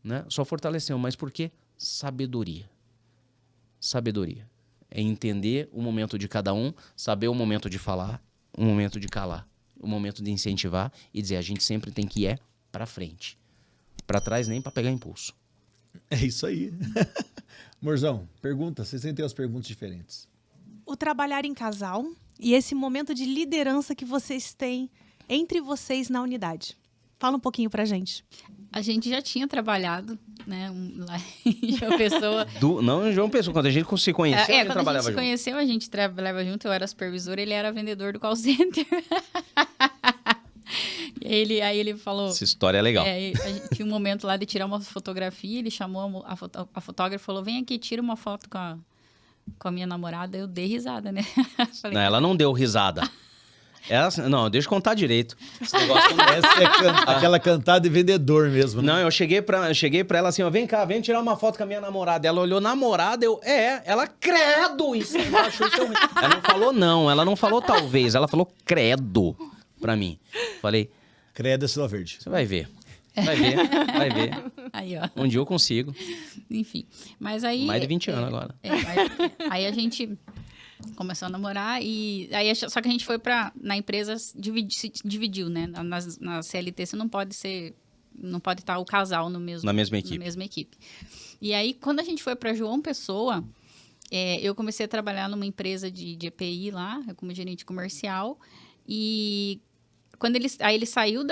né? Só fortaleceu. Mas por quê? Sabedoria. Sabedoria. É entender o momento de cada um, saber o momento de falar, o momento de calar, o momento de incentivar e dizer: a gente sempre tem que ir para frente. Para trás nem para pegar impulso. É isso aí. Morzão, pergunta. Vocês têm as perguntas diferentes. O trabalhar em casal e esse momento de liderança que vocês têm entre vocês na unidade. Fala um pouquinho pra gente. A gente já tinha trabalhado, né, lá em João Pessoa. Não em João Pessoa, quando a gente se conheceu, a gente quando a gente se conheceu, a gente trabalhava junto, eu era supervisor, ele era vendedor do call center. Aí ele falou... Essa história é legal. A gente tinha um momento lá de tirar uma fotografia, ele chamou a fotógrafa e falou: vem aqui, tira uma foto com a minha namorada. Eu dei risada, né? Falei, não, ela não deu risada. Não, deixa eu contar direito. Esse negócio essa é aquela cantada de vendedor mesmo. Né? Não, eu cheguei pra ela assim, ó, vem cá, vem tirar uma foto com a minha namorada. Ela olhou, namorada, ela, credo, isso embaixo, isso é horrível. Ela não falou não, ela não falou talvez, ela falou credo pra mim. Falei... Credo é Sila Verde. Você vai ver. Vai ver. Aí, ó. Um dia eu consigo. Enfim, mas aí... Mais de 20 anos agora. Aí a gente... começou a namorar só que a gente foi na empresa, se dividiu, né? Na CLT você não pode estar o casal na mesma equipe. E aí, quando a gente foi para João Pessoa, eu comecei a trabalhar numa empresa de EPI lá, como gerente comercial, e quando aí ele saiu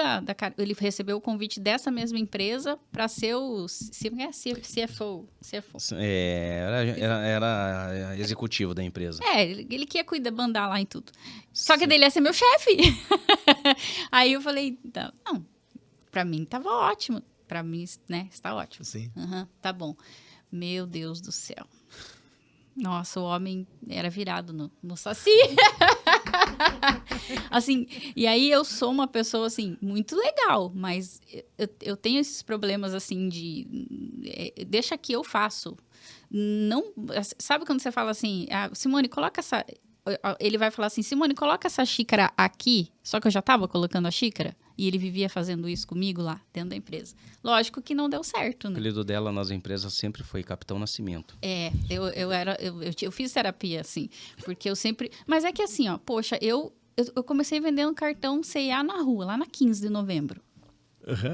ele recebeu o convite dessa mesma empresa para ser o CFO. Era executivo da empresa. Ele que ia mandar lá em tudo. Só que dele ia ser meu chefe. Aí eu falei, não, para mim tava ótimo. Para mim, né, está ótimo. Sim. Tá bom. Meu Deus do céu. Nossa, o homem era virado no saci. Assim, e aí eu sou uma pessoa, assim, muito legal, mas eu tenho esses problemas, assim, deixa que eu faço. Não, sabe quando você fala assim, Simone, coloca essa... Ele vai falar assim, Simone, coloca essa xícara aqui, só que eu já estava colocando a xícara, e ele vivia fazendo isso comigo lá, dentro da empresa. Lógico que não deu certo, né? O apelido dela nas empresas sempre foi Capitão Nascimento. Eu fiz terapia, assim, porque eu sempre... Mas é que assim, ó, poxa, eu comecei vendendo cartão C&A na rua, lá na 15 de novembro.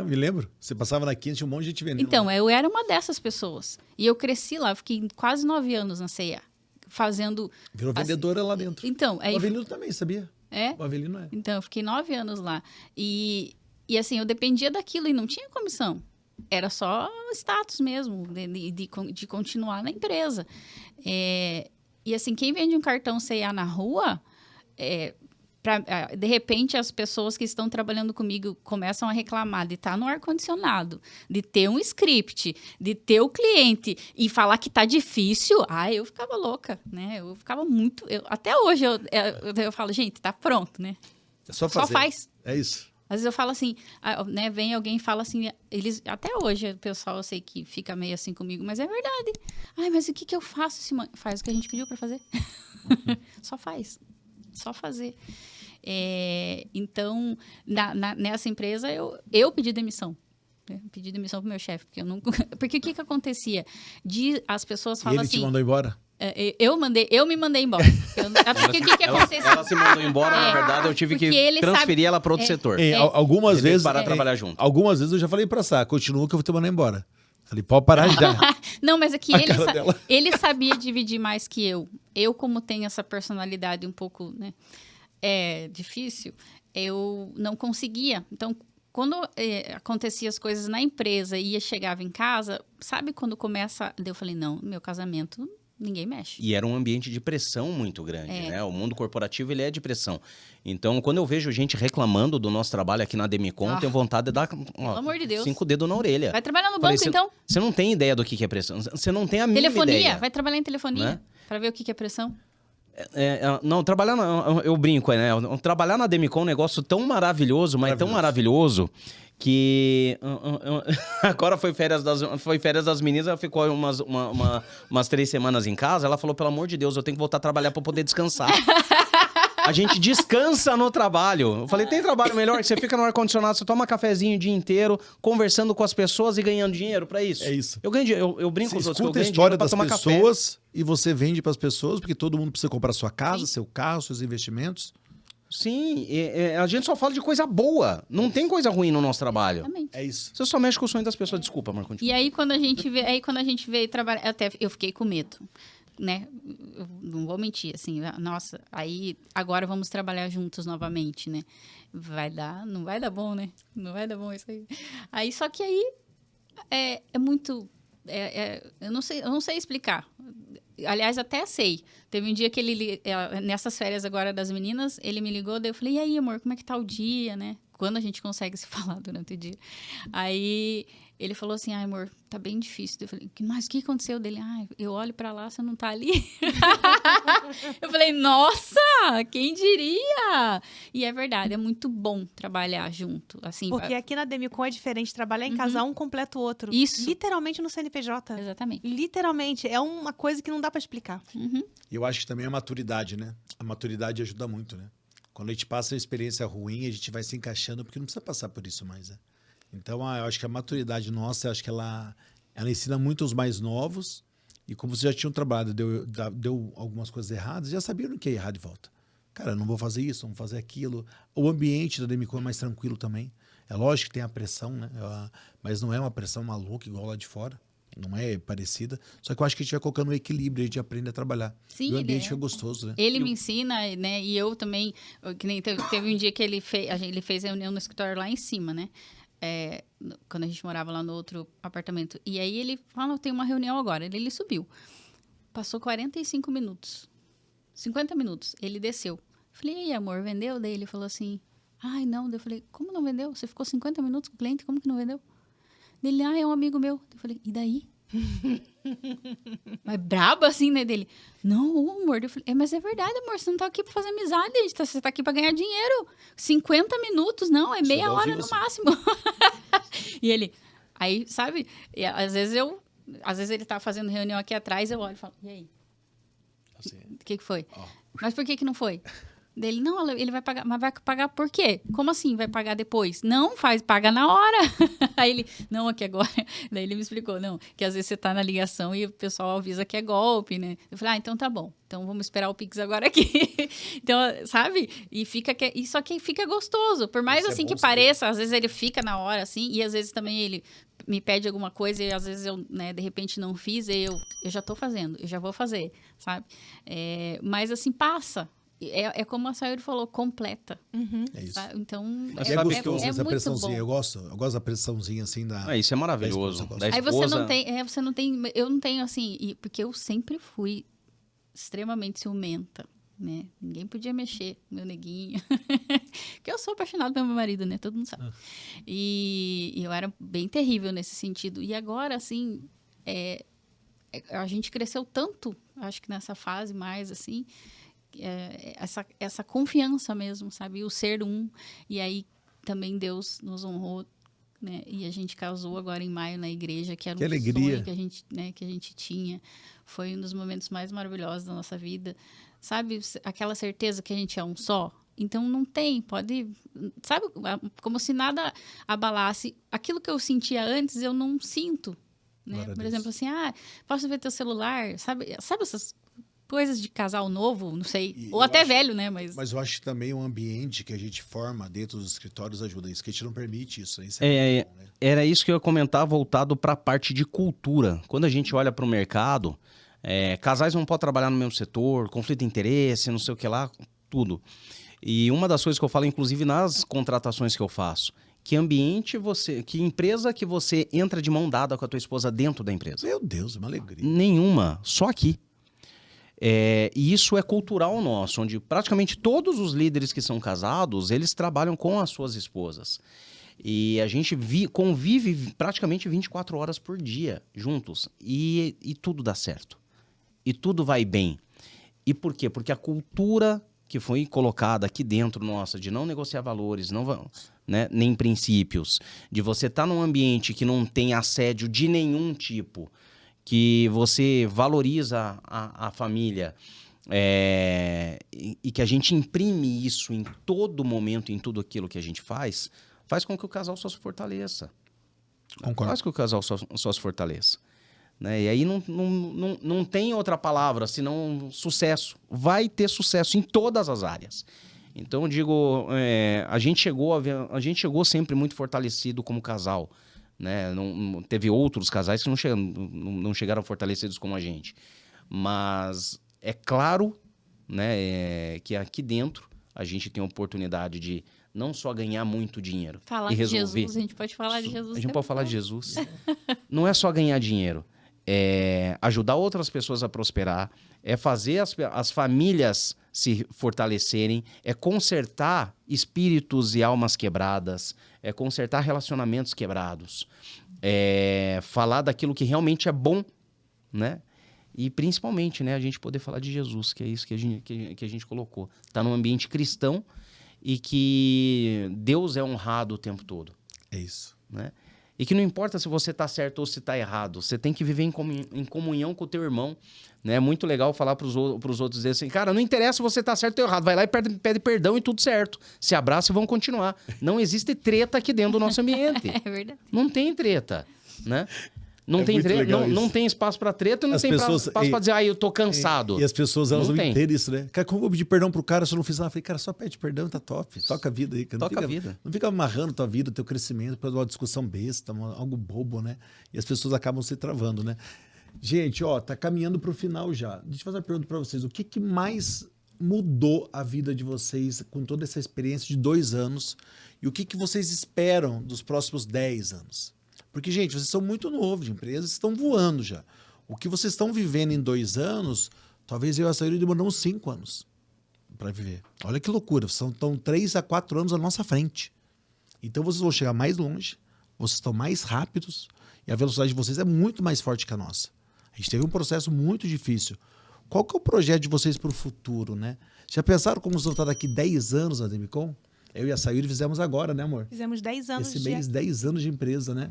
Me lembro. Você passava na 15, tinha um monte de gente vendendo. Então, eu era uma dessas pessoas. E eu cresci lá, eu fiquei quase 9 anos na C&A, fazendo... Virou vendedora lá dentro. Então, O Avelino também, sabia? É? O Avelino é. Então, eu fiquei 9 anos lá. E assim, eu dependia daquilo e não tinha comissão. Era só status mesmo, de continuar na empresa. E assim, quem vende um cartão C&A na rua, de repente as pessoas que estão trabalhando comigo começam a reclamar de estar no ar-condicionado, de ter um script, de ter o cliente e falar que tá difícil. Eu ficava louca, né? Eu ficava muito... até hoje eu falo, gente, tá pronto, né? É só fazer. Só faz. É isso. Às vezes eu falo assim, né? Vem alguém e fala assim, até hoje o pessoal eu sei que fica meio assim comigo, mas é verdade. Mas o que eu faço, Simone? Faz o que a gente pediu para fazer. Só faz. Só fazer. Então, nessa empresa, eu pedi demissão. Pedi demissão pro meu chefe, porque eu não... Porque o que acontecia? As pessoas falam assim... E ele te mandou embora? Eu me mandei embora. Porque o que acontecia? Ela se mandou embora, na verdade, eu tive que transferir ela para outro setor. Algumas vezes... parar de trabalhar junto. Algumas vezes eu já falei pra Sá, continua que eu vou te mandar embora. Falei, pode parar de dar. Não, mas é que ele sabia dividir mais que eu. Eu, como tenho essa personalidade um pouco, né, difícil, eu não conseguia. Então, quando acontecia as coisas na empresa e chegava em casa, sabe quando começa... Eu falei, não, meu casamento... Ninguém mexe. E era um ambiente de pressão muito grande, né? O mundo corporativo, ele é de pressão. Então, quando eu vejo gente reclamando do nosso trabalho aqui na Demicon, eu tenho vontade de dar pelo amor de Deus. 5 dedos na orelha. Vai trabalhar no banco, então? Você não tem ideia do que é pressão. Você não tem a mínima ideia. Telefonia. Vai trabalhar em telefonia, né? Para ver o que é pressão. Não, trabalhar... Eu brinco, né? Trabalhar na Demicon é um negócio tão maravilhoso, mas tão maravilhoso... que agora foi férias das meninas, ela ficou umas 3 semanas em casa, ela falou, pelo amor de Deus, eu tenho que voltar a trabalhar para poder descansar. A gente descansa no trabalho. Eu falei, tem trabalho melhor que você fica no ar-condicionado, você toma cafezinho o dia inteiro, conversando com as pessoas e ganhando dinheiro para isso. É isso. Eu ganho dinheiro, eu brinco com os outros, eu ganho dinheiro para tomar café. Você escuta a história das pessoas e você vende para as pessoas, porque todo mundo precisa comprar sua casa, seu carro, seus investimentos. Sim, a gente só fala de coisa boa. Não tem coisa ruim no nosso trabalho. Exatamente. É isso. Você só mexe com o sonho das pessoas. Desculpa, Marco. E aí, quando a gente veio trabalhar... Eu fiquei com medo, né? Eu não vou mentir, assim. Nossa, aí agora vamos trabalhar juntos novamente, né? Não vai dar bom, né? Não vai dar bom isso aí. Aí, só que aí é muito... eu não sei explicar. Aliás, até sei. Teve um dia que nessas férias agora das meninas, ele me ligou, daí eu falei, e aí, amor, como é que tá o dia, né? Quando a gente consegue se falar durante o dia. Aí ele falou assim, amor, tá bem difícil. Eu falei, mas o que aconteceu dele? Eu olho pra lá, você não tá ali? Eu falei, nossa, quem diria? E é verdade, é muito bom trabalhar junto. Assim, porque aqui na Demicon é diferente, trabalhar em casa, um completa o outro. Isso. Literalmente no CNPJ. Exatamente. Literalmente, é uma coisa que não dá pra explicar. E eu acho que também a maturidade, né? A maturidade ajuda muito, né? Quando a gente passa uma experiência ruim, a gente vai se encaixando, porque não precisa passar por isso mais, né? Então, eu acho que a maturidade nossa, eu acho que ela ensina muito os mais novos. E como vocês já tinham trabalhado, deu algumas coisas erradas, já sabiam o que é errado de volta. Cara, não vou fazer isso, não vou fazer aquilo. O ambiente da Demicon é mais tranquilo também. É lógico que tem a pressão, né? Mas não é uma pressão maluca igual lá de fora. não é parecida. Só que eu acho que a gente vai colocando um equilíbrio, a gente aprende a trabalhar. Sim, e o ele ambiente fica gostoso, né? Ele me ensina, né? E eu também, que nem teve um dia que ele fez reunião no escritório lá em cima, né? Quando a gente morava lá no outro apartamento. E aí ele falou, tem uma reunião agora. Ele subiu. Passou 45 minutos. 50 minutos. Ele desceu. Falei, e aí, amor, vendeu? Daí ele falou assim, ai, não. Daí eu falei, como não vendeu? Você ficou 50 minutos com o cliente, como que não vendeu? Dele, é um amigo meu. Eu falei, e daí? Mas brabo assim, né, dele? Não, amor. Eu falei, mas é verdade, amor, você não tá aqui pra fazer amizade, você tá aqui pra ganhar dinheiro. 50 minutos, não, é meia hora no máximo. E ele, aí, sabe? E às vezes ele tá fazendo reunião aqui atrás, eu olho e falo, e aí? Assim, O que foi? Mas por que não foi? Dele, não, ele vai pagar, mas vai pagar por quê? Como assim vai pagar depois? Não, paga na hora. Aí ele, não, aqui agora. Daí ele me explicou, não, que às vezes você tá na ligação e o pessoal avisa que é golpe, né? Eu falei, então tá bom. Então vamos esperar o Pix agora aqui. Então, sabe? E só que fica gostoso. Por mais assim que pareça, às vezes ele fica na hora, assim, e às vezes também ele me pede alguma coisa e às vezes eu, né, de repente não fiz, e eu já tô fazendo, eu já vou fazer, sabe? Mas assim, passa. É como a Sayuri falou, completa. É isso. Tá? Então, É gostoso essa muito pressãozinha. bom. Eu gosto da pressãozinha assim da. Isso é maravilhoso. Da Da Aí esposa, você não tem, eu não tenho assim, porque eu sempre fui extremamente ciumenta, né? Ninguém podia mexer, meu neguinho. Porque eu sou apaixonada pelo meu marido, né? Todo mundo sabe. E eu era bem terrível nesse sentido. E agora, assim, a gente cresceu tanto, acho que nessa fase mais, assim, essa confiança mesmo, sabe? O ser um. E aí também Deus nos honrou, né? E a gente casou agora em maio na igreja, que era um sonho que a gente tinha. Foi um dos momentos mais maravilhosos da nossa vida. Sabe? Aquela certeza que a gente é um só. Então não tem, sabe? Como se nada abalasse. Aquilo que eu sentia antes, eu não sinto. Né? Por exemplo, assim, posso ver teu celular? Sabe essas coisas de casal novo, não sei, ou até velho, né? Mas eu acho que também o ambiente que a gente forma dentro dos escritórios ajuda isso, que a gente não permite isso. Isso né? Era isso que eu ia comentar, voltado para a parte de cultura. Quando a gente olha para o mercado, casais não podem trabalhar no mesmo setor, conflito de interesse, não sei o que lá, tudo. E uma das coisas que eu falo, inclusive nas contratações que eu faço, que empresa que você entra de mão dada com a tua esposa dentro da empresa? Meu Deus, é uma alegria. Nenhuma, só aqui. E isso é cultural nosso, onde praticamente todos os líderes que são casados, eles trabalham com as suas esposas. E a gente convive praticamente 24 horas por dia juntos. E tudo dá certo. E tudo vai bem. E por quê? Porque a cultura que foi colocada aqui dentro nossa, de não negociar valores, nem princípios, de você estar num ambiente que não tem assédio de nenhum tipo, que você valoriza a família, e que a gente imprime isso em todo momento, em tudo aquilo que a gente faz com que o casal só se fortaleça. Concordo. Faz com que o casal só se fortaleça. Né? E aí não tem outra palavra senão sucesso. Vai ter sucesso em todas as áreas. Então eu digo, a gente chegou sempre muito fortalecido como casal. Né? Teve outros casais que não chegaram fortalecidos como a gente. Mas é claro, né, que aqui dentro a gente tem a oportunidade de não só ganhar muito dinheiro falar e resolver. De Jesus, a gente pode falar de Jesus. A gente pode falar de Jesus. Não é só ganhar dinheiro. É ajudar outras pessoas a prosperar, é fazer as famílias se fortalecerem, é consertar espíritos e almas quebradas, é consertar relacionamentos quebrados, é falar daquilo que realmente é bom, né? E principalmente, né, a gente poder falar de Jesus, que é isso que a gente colocou. Está num ambiente cristão e que Deus é honrado o tempo todo. É isso. Né? E que não importa se você está certo ou se está errado, você tem que viver em comunhão com o teu irmão. Né? É muito legal falar para os outros dizer assim, cara, não interessa se você está certo ou errado, vai lá e pede perdão e tudo certo. Se abraça e vão continuar. Não existe treta aqui dentro do nosso ambiente. É verdade. Não tem treta, né? Não, É tem, muito legal não isso. tem espaço pra treta, não As tem pessoas- espaço pra dizer, eu tô cansado. E as pessoas, elas Não não tem. entendem isso, né? Cara, como eu vou pedir perdão pro cara se eu não fiz nada? Eu falei, cara, só pede perdão, tá top. Toca a vida aí. Cara. Toca a vida. Não fica amarrando tua vida, teu crescimento, por uma discussão besta, algo bobo, né? E as pessoas acabam se travando, né? Gente, ó, tá caminhando pro final já. Deixa eu fazer uma pergunta pra vocês. O que mais mudou a vida de vocês com toda essa experiência de 2 anos? E o que vocês esperam dos próximos 10 anos? Porque, gente, vocês são muito novos de empresa, estão voando já. O que vocês estão vivendo em 2 anos, talvez eu e a Sayuri demoramos 5 anos para viver. Olha que loucura, estão 3 a 4 anos à nossa frente. Então vocês vão chegar mais longe, vocês estão mais rápidos e a velocidade de vocês é muito mais forte que a nossa. A gente teve um processo muito difícil. Qual que é o projeto de vocês para o futuro, né? Já pensaram como vocês vão estar daqui 10 anos na Demicon? Eu e a Sayuri fizemos agora, né, amor? Fizemos 10 anos Esse mês, 10 anos de empresa, né?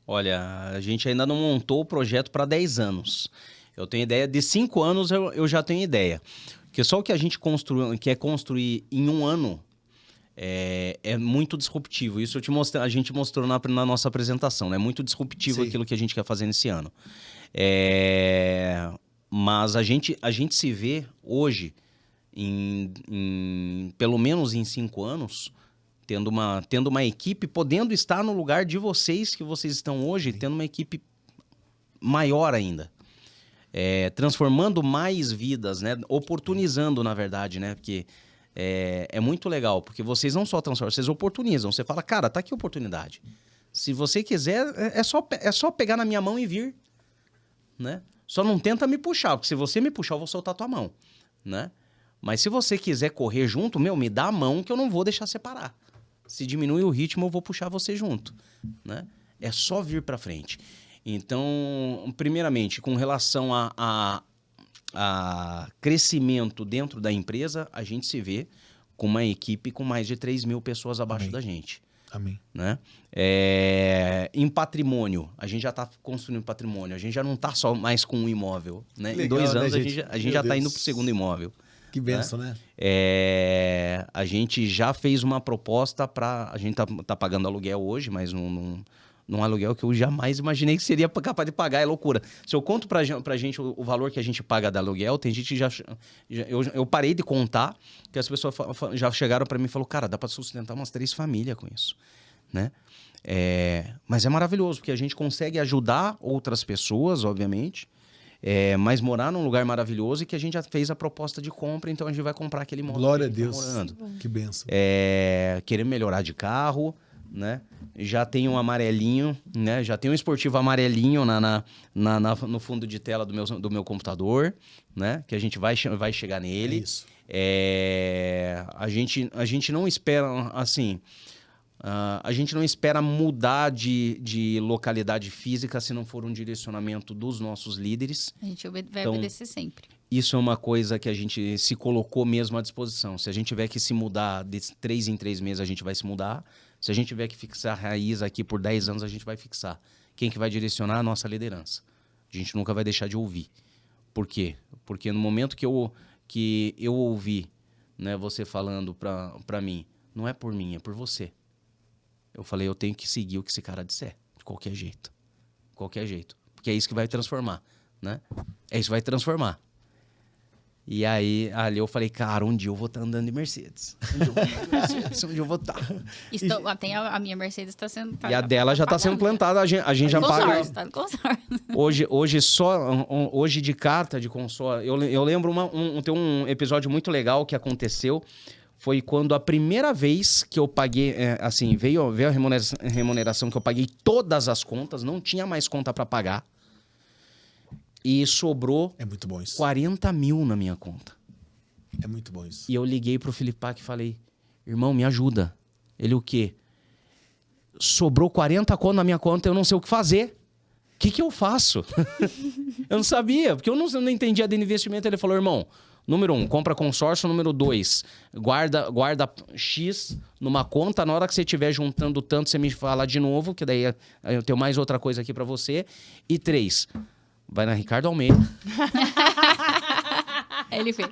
Olha, a gente ainda não montou o projeto para 10 anos. Eu tenho ideia, de 5 anos eu já tenho ideia. Porque só o que a gente quer construir em 1 ano é muito disruptivo. Isso a gente mostrou na nossa apresentação, né? É muito disruptivo Sim. aquilo que a gente quer fazer nesse ano. Mas a gente se vê hoje, pelo menos em 5 anos, tendo uma equipe, podendo estar no lugar de vocês que vocês estão hoje, tendo uma equipe maior ainda. Transformando mais vidas, né? Oportunizando, na verdade, né? Porque é muito legal, porque vocês não só transformam, vocês oportunizam. Você fala, cara, tá aqui a oportunidade. Se você quiser, é só pegar na minha mão e vir, né? Só não tenta me puxar, porque se você me puxar, eu vou soltar a tua mão, né? Mas se você quiser correr junto, me dá a mão que eu não vou deixar você parar. Se diminui o ritmo, eu vou puxar você junto, né? É só vir para frente. Então, primeiramente, com relação a crescimento dentro da empresa, a gente se vê com uma equipe com mais de 3 mil pessoas abaixo da gente. Amém. Né? Em patrimônio, a gente já está construindo patrimônio. A gente já não está só mais com um imóvel. Né? Legal, em 2 anos, né, a gente já está indo para o segundo imóvel. Que benção, né? A gente já fez uma proposta para... A gente tá pagando aluguel hoje, mas num aluguel que eu jamais imaginei que seria capaz de pagar. É loucura. Se eu conto pra gente o valor que a gente paga de aluguel, tem gente que eu parei de contar, que as pessoas já chegaram para mim e falaram, cara, dá para sustentar umas 3 famílias com isso, né? Mas é maravilhoso, porque a gente consegue ajudar outras pessoas, obviamente, mas morar num lugar maravilhoso e que a gente já fez a proposta de compra, então a gente vai comprar aquele imóvel. Glória a que a gente Deus. tá morando. Que benção. Querer melhorar de carro, né? Já tem um amarelinho, né? Já tem um esportivo amarelinho no fundo de tela do meu computador, né? Que a gente vai chegar nele. É isso. A gente não espera, assim... a gente não espera mudar de localidade física se não for um direcionamento dos nossos líderes. A gente vai Então, obedecer sempre. Isso é uma coisa que a gente se colocou mesmo à disposição. Se a gente tiver que se mudar de 3 em 3 meses, a gente vai se mudar. Se a gente tiver que fixar raiz aqui por 10 anos, a gente vai fixar. Quem que vai direcionar? A nossa liderança. A gente nunca vai deixar de ouvir. Por quê? Porque no momento que eu ouvi, né, você falando pra mim, não é por mim, é por você. Eu falei, eu tenho que seguir o que esse cara disser, de qualquer jeito. Qualquer jeito. Porque é isso que vai transformar, né? É isso que vai transformar. E aí, ali eu falei, cara, um dia eu vou estar andando de Mercedes. Onde eu vou estar. Até a minha Mercedes está sendo... E a dela já está sendo plantada, a gente já paga... Tá no consórcio. Hoje de carta de consórcio... Eu lembro, tem um episódio muito legal que aconteceu. Foi quando a primeira vez que eu paguei, veio a remuneração que eu paguei todas as contas, não tinha mais conta para pagar. E sobrou É muito bom isso. 40 mil na minha conta. É muito bom isso. E eu liguei pro Filipac e falei, irmão, me ajuda. Ele, o quê? Sobrou 40 conto na minha conta, eu não sei o que fazer. O que eu faço? Eu não sabia, porque eu não entendia de investimento. Ele falou, irmão, número 1, compra consórcio. Número 2, guarda X numa conta. Na hora que você estiver juntando tanto, você me fala de novo, que daí eu tenho mais outra coisa aqui pra você. E 3, vai na Ricardo Almeida. Ele fez.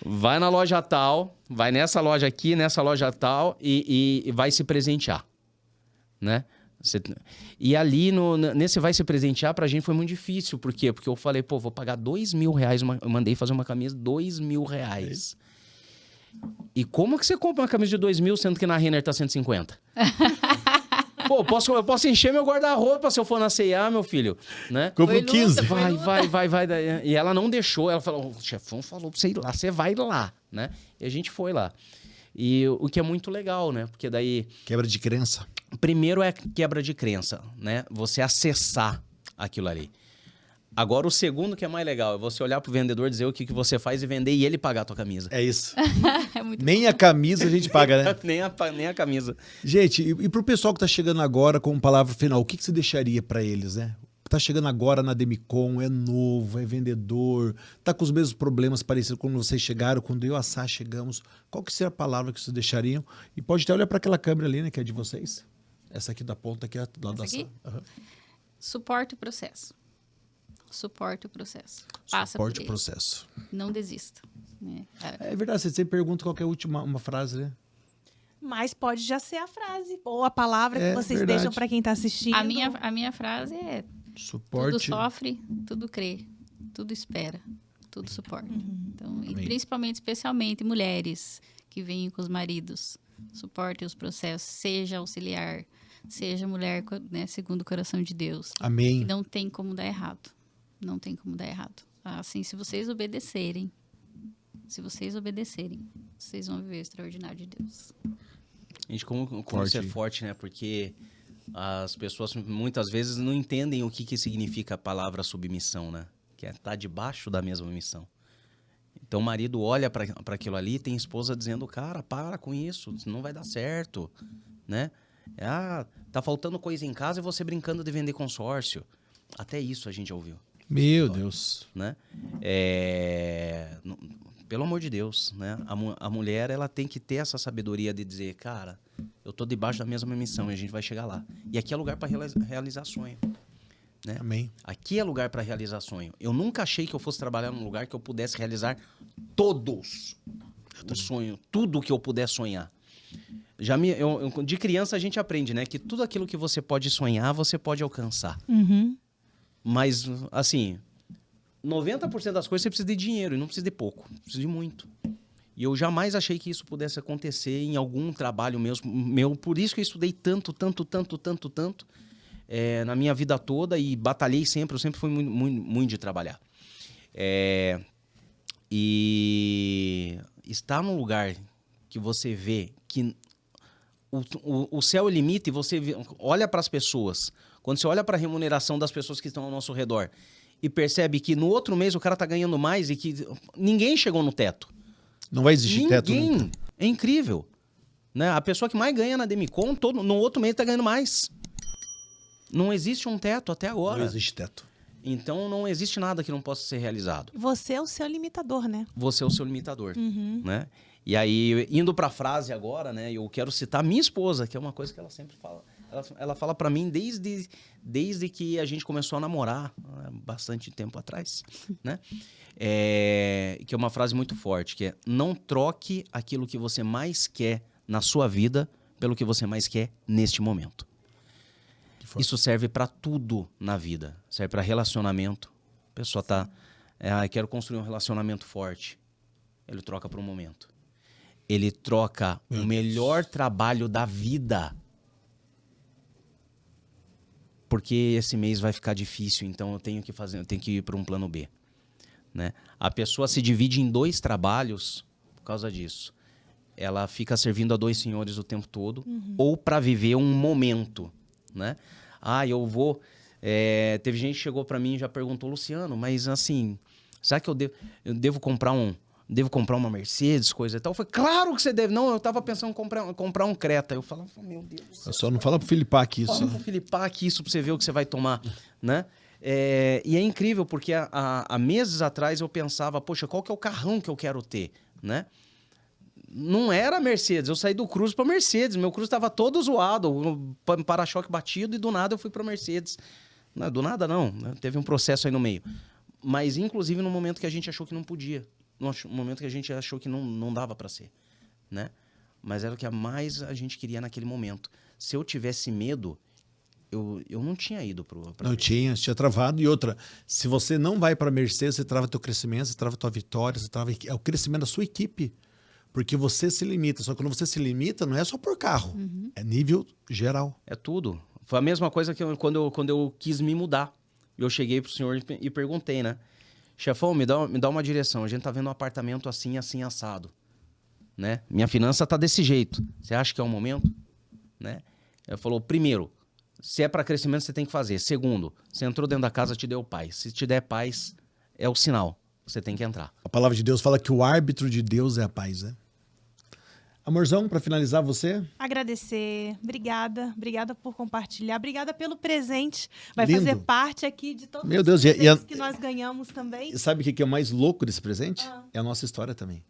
Vai na loja tal, vai nessa loja aqui, nessa loja tal e vai se presentear, né? E ali, nesse vai se presentear, pra gente foi muito difícil. Por quê? Porque eu falei, pô, vou pagar R$2.000. Eu mandei fazer uma camisa R$2.000. E como que você compra uma camisa de 2.000, sendo que na Renner tá 150? Pô, eu posso encher meu guarda-roupa se eu for na C&A, meu filho, né? Compro 15. Vai. E ela não deixou. Ela falou, o chefão falou pra você ir lá, você vai lá, né? E a gente foi lá. E o que é muito legal, né? Porque daí... Quebra de crença. Primeiro é quebra de crença, né? Você acessar aquilo ali. Agora, o segundo que é mais legal é você olhar pro vendedor, dizer o que você faz e vender e ele pagar a tua camisa. É isso. É muito Nem a camisa a gente paga, né? nem a camisa. Gente, e pro pessoal que tá chegando agora com palavra final, o que você deixaria pra eles, né? Tá chegando agora na Demicon, é novo, é vendedor, tá com os mesmos problemas parecidos quando vocês chegaram, quando eu e a Sá chegamos. Qual que seria a palavra que vocês deixariam? E pode até olhar para aquela câmera ali, né, que é de vocês. Essa aqui da ponta, aqui é do lado da Sá. aqui? Uhum. Suporte o processo. Suporte o processo. Passa Suporte por o ele. processo. Não desista. Né? É verdade, você sempre pergunta qual que é a última uma frase, né? Mas pode já ser a frase ou a palavra É que vocês verdade. deixam para quem tá assistindo. A minha frase é: Suporte. tudo sofre, tudo crê, tudo espera, tudo suporta. Então, e Amém. especialmente mulheres que vêm com os maridos, suportem os processos, seja auxiliar, seja mulher, né, segundo o coração de Deus. Amém. E não tem como dar errado. Não tem como dar errado. Assim, se vocês obedecerem, vocês vão viver o extraordinário de Deus. Gente, como isso é forte, né? Porque as pessoas muitas vezes não entendem o que significa a palavra submissão, né? Que é estar debaixo da mesma missão. Então o marido olha para aquilo ali e tem esposa dizendo, cara, para com isso, não vai dar certo, né? Tá faltando coisa em casa e você brincando de vender consórcio. Até isso a gente já ouviu. Meu Deus. Né? Pelo amor de Deus, né? A mulher, ela tem que ter essa sabedoria de dizer, cara, eu tô debaixo da mesma missão e a gente vai chegar lá. E aqui é lugar para realizar sonho. Né? Amém. Aqui é lugar para realizar sonho. Eu nunca achei que eu fosse trabalhar num lugar que eu pudesse realizar todos os sonhos, tudo que eu puder sonhar. De criança a gente aprende, né? Que tudo aquilo que você pode sonhar, você pode alcançar. Uhum. Mas, assim, 90% das coisas você precisa de dinheiro e não precisa de pouco, precisa de muito. E eu jamais achei que isso pudesse acontecer em algum trabalho meu. Por isso que eu estudei tanto na minha vida toda e batalhei sempre. Eu sempre fui muito de trabalhar. E estar num lugar que você vê que o céu é o limite e você olha para as pessoas. Quando você olha para a remuneração das pessoas que estão ao nosso redor e percebe que no outro mês o cara está ganhando mais e que ninguém chegou no teto. Não vai existir teto nunca. É incrível. Né? A pessoa que mais ganha na Demicon, no outro mês está ganhando mais. Não existe um teto até agora. Não existe teto. Então não existe nada que não possa ser realizado. Você é o seu limitador, né? Você é o seu limitador. Uhum. Né? E aí, indo para a frase agora, né, eu quero citar minha esposa, que é uma coisa que ela sempre fala. Ela fala para mim desde que a gente começou a namorar, bastante tempo atrás, né? Que é uma frase muito forte, que é: não troque aquilo que você mais quer na sua vida pelo que você mais quer neste momento. Isso serve para tudo na vida. Serve para relacionamento. A pessoa tá... quero construir um relacionamento forte. Ele troca por um momento. Ele troca o melhor trabalho da vida. Porque esse mês vai ficar difícil, então eu tenho que ir para um plano B. Né? A pessoa se divide em 2 trabalhos por causa disso. Ela fica servindo a 2 senhores o tempo todo, ou para viver um momento. Né? Eu vou... teve gente que chegou para mim e já perguntou, Luciano, mas assim, será que eu devo comprar uma Mercedes, coisa e tal? Eu falei, claro que você deve. Não, eu tava pensando em comprar um Creta. Eu falava, meu Deus. Só não fala pro Filipac isso. Fala pro Filipac isso pra você ver o que você vai tomar, né? E é incrível, porque há meses atrás eu pensava, poxa, qual que é o carrão que eu quero ter, né? Não era Mercedes, eu saí do Cruze para Mercedes. Meu Cruze estava todo zoado, para-choque batido, e do nada eu fui para Mercedes. Não, do nada não, né? Teve um processo aí no meio. Mas, inclusive, no momento que a gente achou que não podia. No momento que a gente achou que não dava para ser, né? Mas era o que mais a gente queria naquele momento. Se eu tivesse medo, eu não tinha ido pra Não tinha travado. E outra, se você não vai para a Mercedes, você trava teu crescimento, você trava tua vitória, você trava o crescimento da sua equipe. Porque você se limita. Só que quando você se limita, não é só por carro. É nível geral. É tudo. Foi a mesma coisa que quando eu quis me mudar. Eu cheguei pro senhor e perguntei, né? Chefão, me dá uma direção. A gente tá vendo um apartamento assim, assim, assado. Né? Minha finança tá desse jeito. Você acha que é o momento? Né? Ele falou, primeiro, se é para crescimento, você tem que fazer. Segundo, você entrou dentro da casa, te deu paz. Se te der paz, é o sinal. Você tem que entrar. A palavra de Deus fala que o árbitro de Deus é a paz, né? Amorzão, para finalizar você? Agradecer. Obrigada por compartilhar. Obrigada pelo presente. Vai Lindo. fazer parte aqui de todos Meu os Deus, presentes que nós ganhamos também. E sabe o que é o mais louco desse presente? É a nossa história também.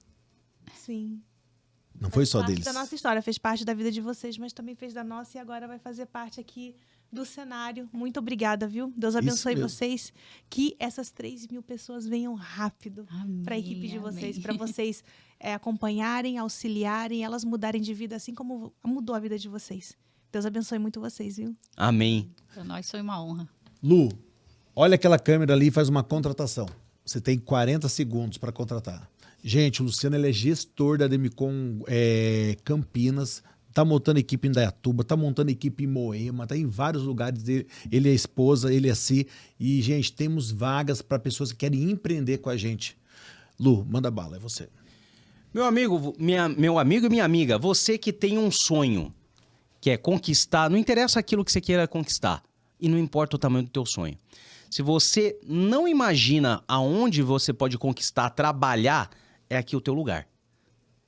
Sim. Não foi só Parte deles. da nossa história, fez parte da vida de vocês, mas também fez da nossa e agora vai fazer parte aqui do cenário. Muito obrigada, viu? Deus abençoe mesmo. vocês. Que essas 3.000 pessoas venham rápido para a equipe de vocês, para vocês acompanharem, auxiliarem, elas mudarem de vida assim como mudou a vida de vocês. Deus abençoe muito vocês, viu? Amém. Para nós foi uma honra. Lu, olha aquela câmera ali e faz uma contratação. Você tem 40 segundos para contratar. Gente, o Luciano ele é gestor da Demicon Campinas, tá montando equipe em Indaiatuba, tá montando equipe em Moema, tá em vários lugares. Ele é esposa, ele é assim. E, gente, temos vagas para pessoas que querem empreender com a gente. Lu, manda bala, é você. Meu amigo e minha amiga, você que tem um sonho, que é conquistar, não interessa aquilo que você queira conquistar, e não importa o tamanho do teu sonho. Se você não imagina aonde você pode conquistar, trabalhar, é aqui o teu lugar.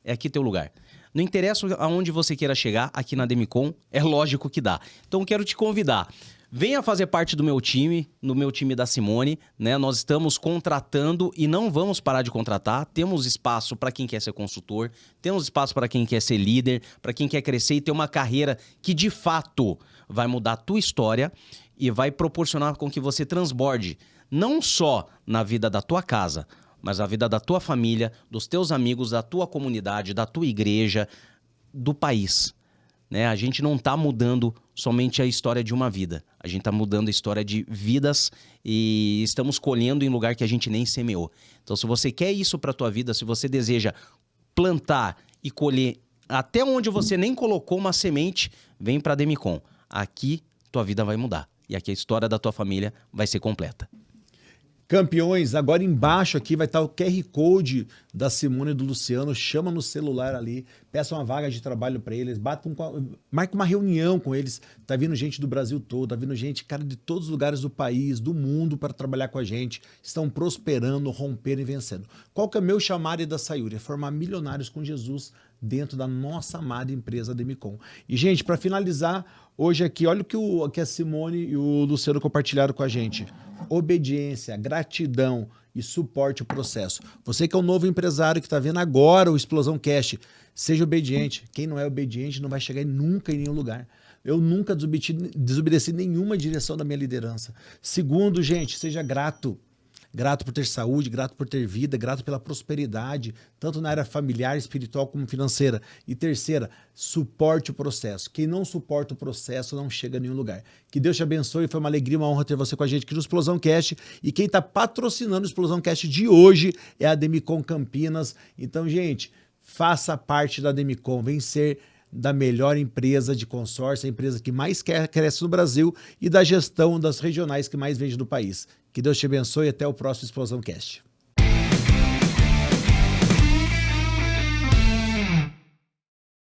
É aqui teu lugar. Não interessa aonde você queira chegar, aqui na Demicon, é lógico que dá. Então, quero te convidar. Venha fazer parte do meu time, no meu time da Simone, né? Nós estamos contratando e não vamos parar de contratar. Temos espaço para quem quer ser consultor, temos espaço para quem quer ser líder, para quem quer crescer e ter uma carreira que, de fato, vai mudar a tua história e vai proporcionar com que você transborde, não só na vida da tua casa, mas na vida da tua família, dos teus amigos, da tua comunidade, da tua igreja, do país. Né? A gente não está mudando somente a história de uma vida. A gente está mudando a história de vidas e estamos colhendo em lugar que a gente nem semeou. Então, se você quer isso para a tua vida, se você deseja plantar e colher até onde você nem colocou uma semente, vem para a Demicon. Aqui, tua vida vai mudar. E aqui a história da tua família vai ser completa. Campeões, agora embaixo aqui vai estar o QR Code da Simone e do Luciano. Chama no celular ali, peça uma vaga de trabalho para eles, marque uma reunião com eles. Tá vindo gente do Brasil todo, tá vindo gente, cara, de todos os lugares do país, do mundo para trabalhar com a gente. Estão prosperando, rompendo e vencendo. Qual que é o meu chamado da Sayuri? É formar milionários com Jesus dentro da nossa amada empresa Demicon. E, gente, para finalizar, hoje aqui, olha o que a Simone e o Luciano compartilharam com a gente. Obediência, gratidão e suporte ao processo. Você que é um novo empresário que está vendo agora o Explosão Cast, seja obediente. Quem não é obediente não vai chegar nunca em nenhum lugar. Eu nunca desobedeci nenhuma direção da minha liderança. Segundo, gente, seja grato. Grato por ter saúde, grato por ter vida, grato pela prosperidade, tanto na área familiar, espiritual como financeira. E terceira, suporte o processo. Quem não suporta o processo não chega a nenhum lugar. Que Deus te abençoe, foi uma alegria, uma honra ter você com a gente aqui no Explosão Cast. E quem está patrocinando o Explosão Cast de hoje é a Demicon Campinas. Então, gente, faça parte da Demicon, vem ser da melhor empresa de consórcio, a empresa que mais cresce no Brasil e da gestão das regionais que mais vende no país. Que Deus te abençoe e até o próximo Explosão Cast.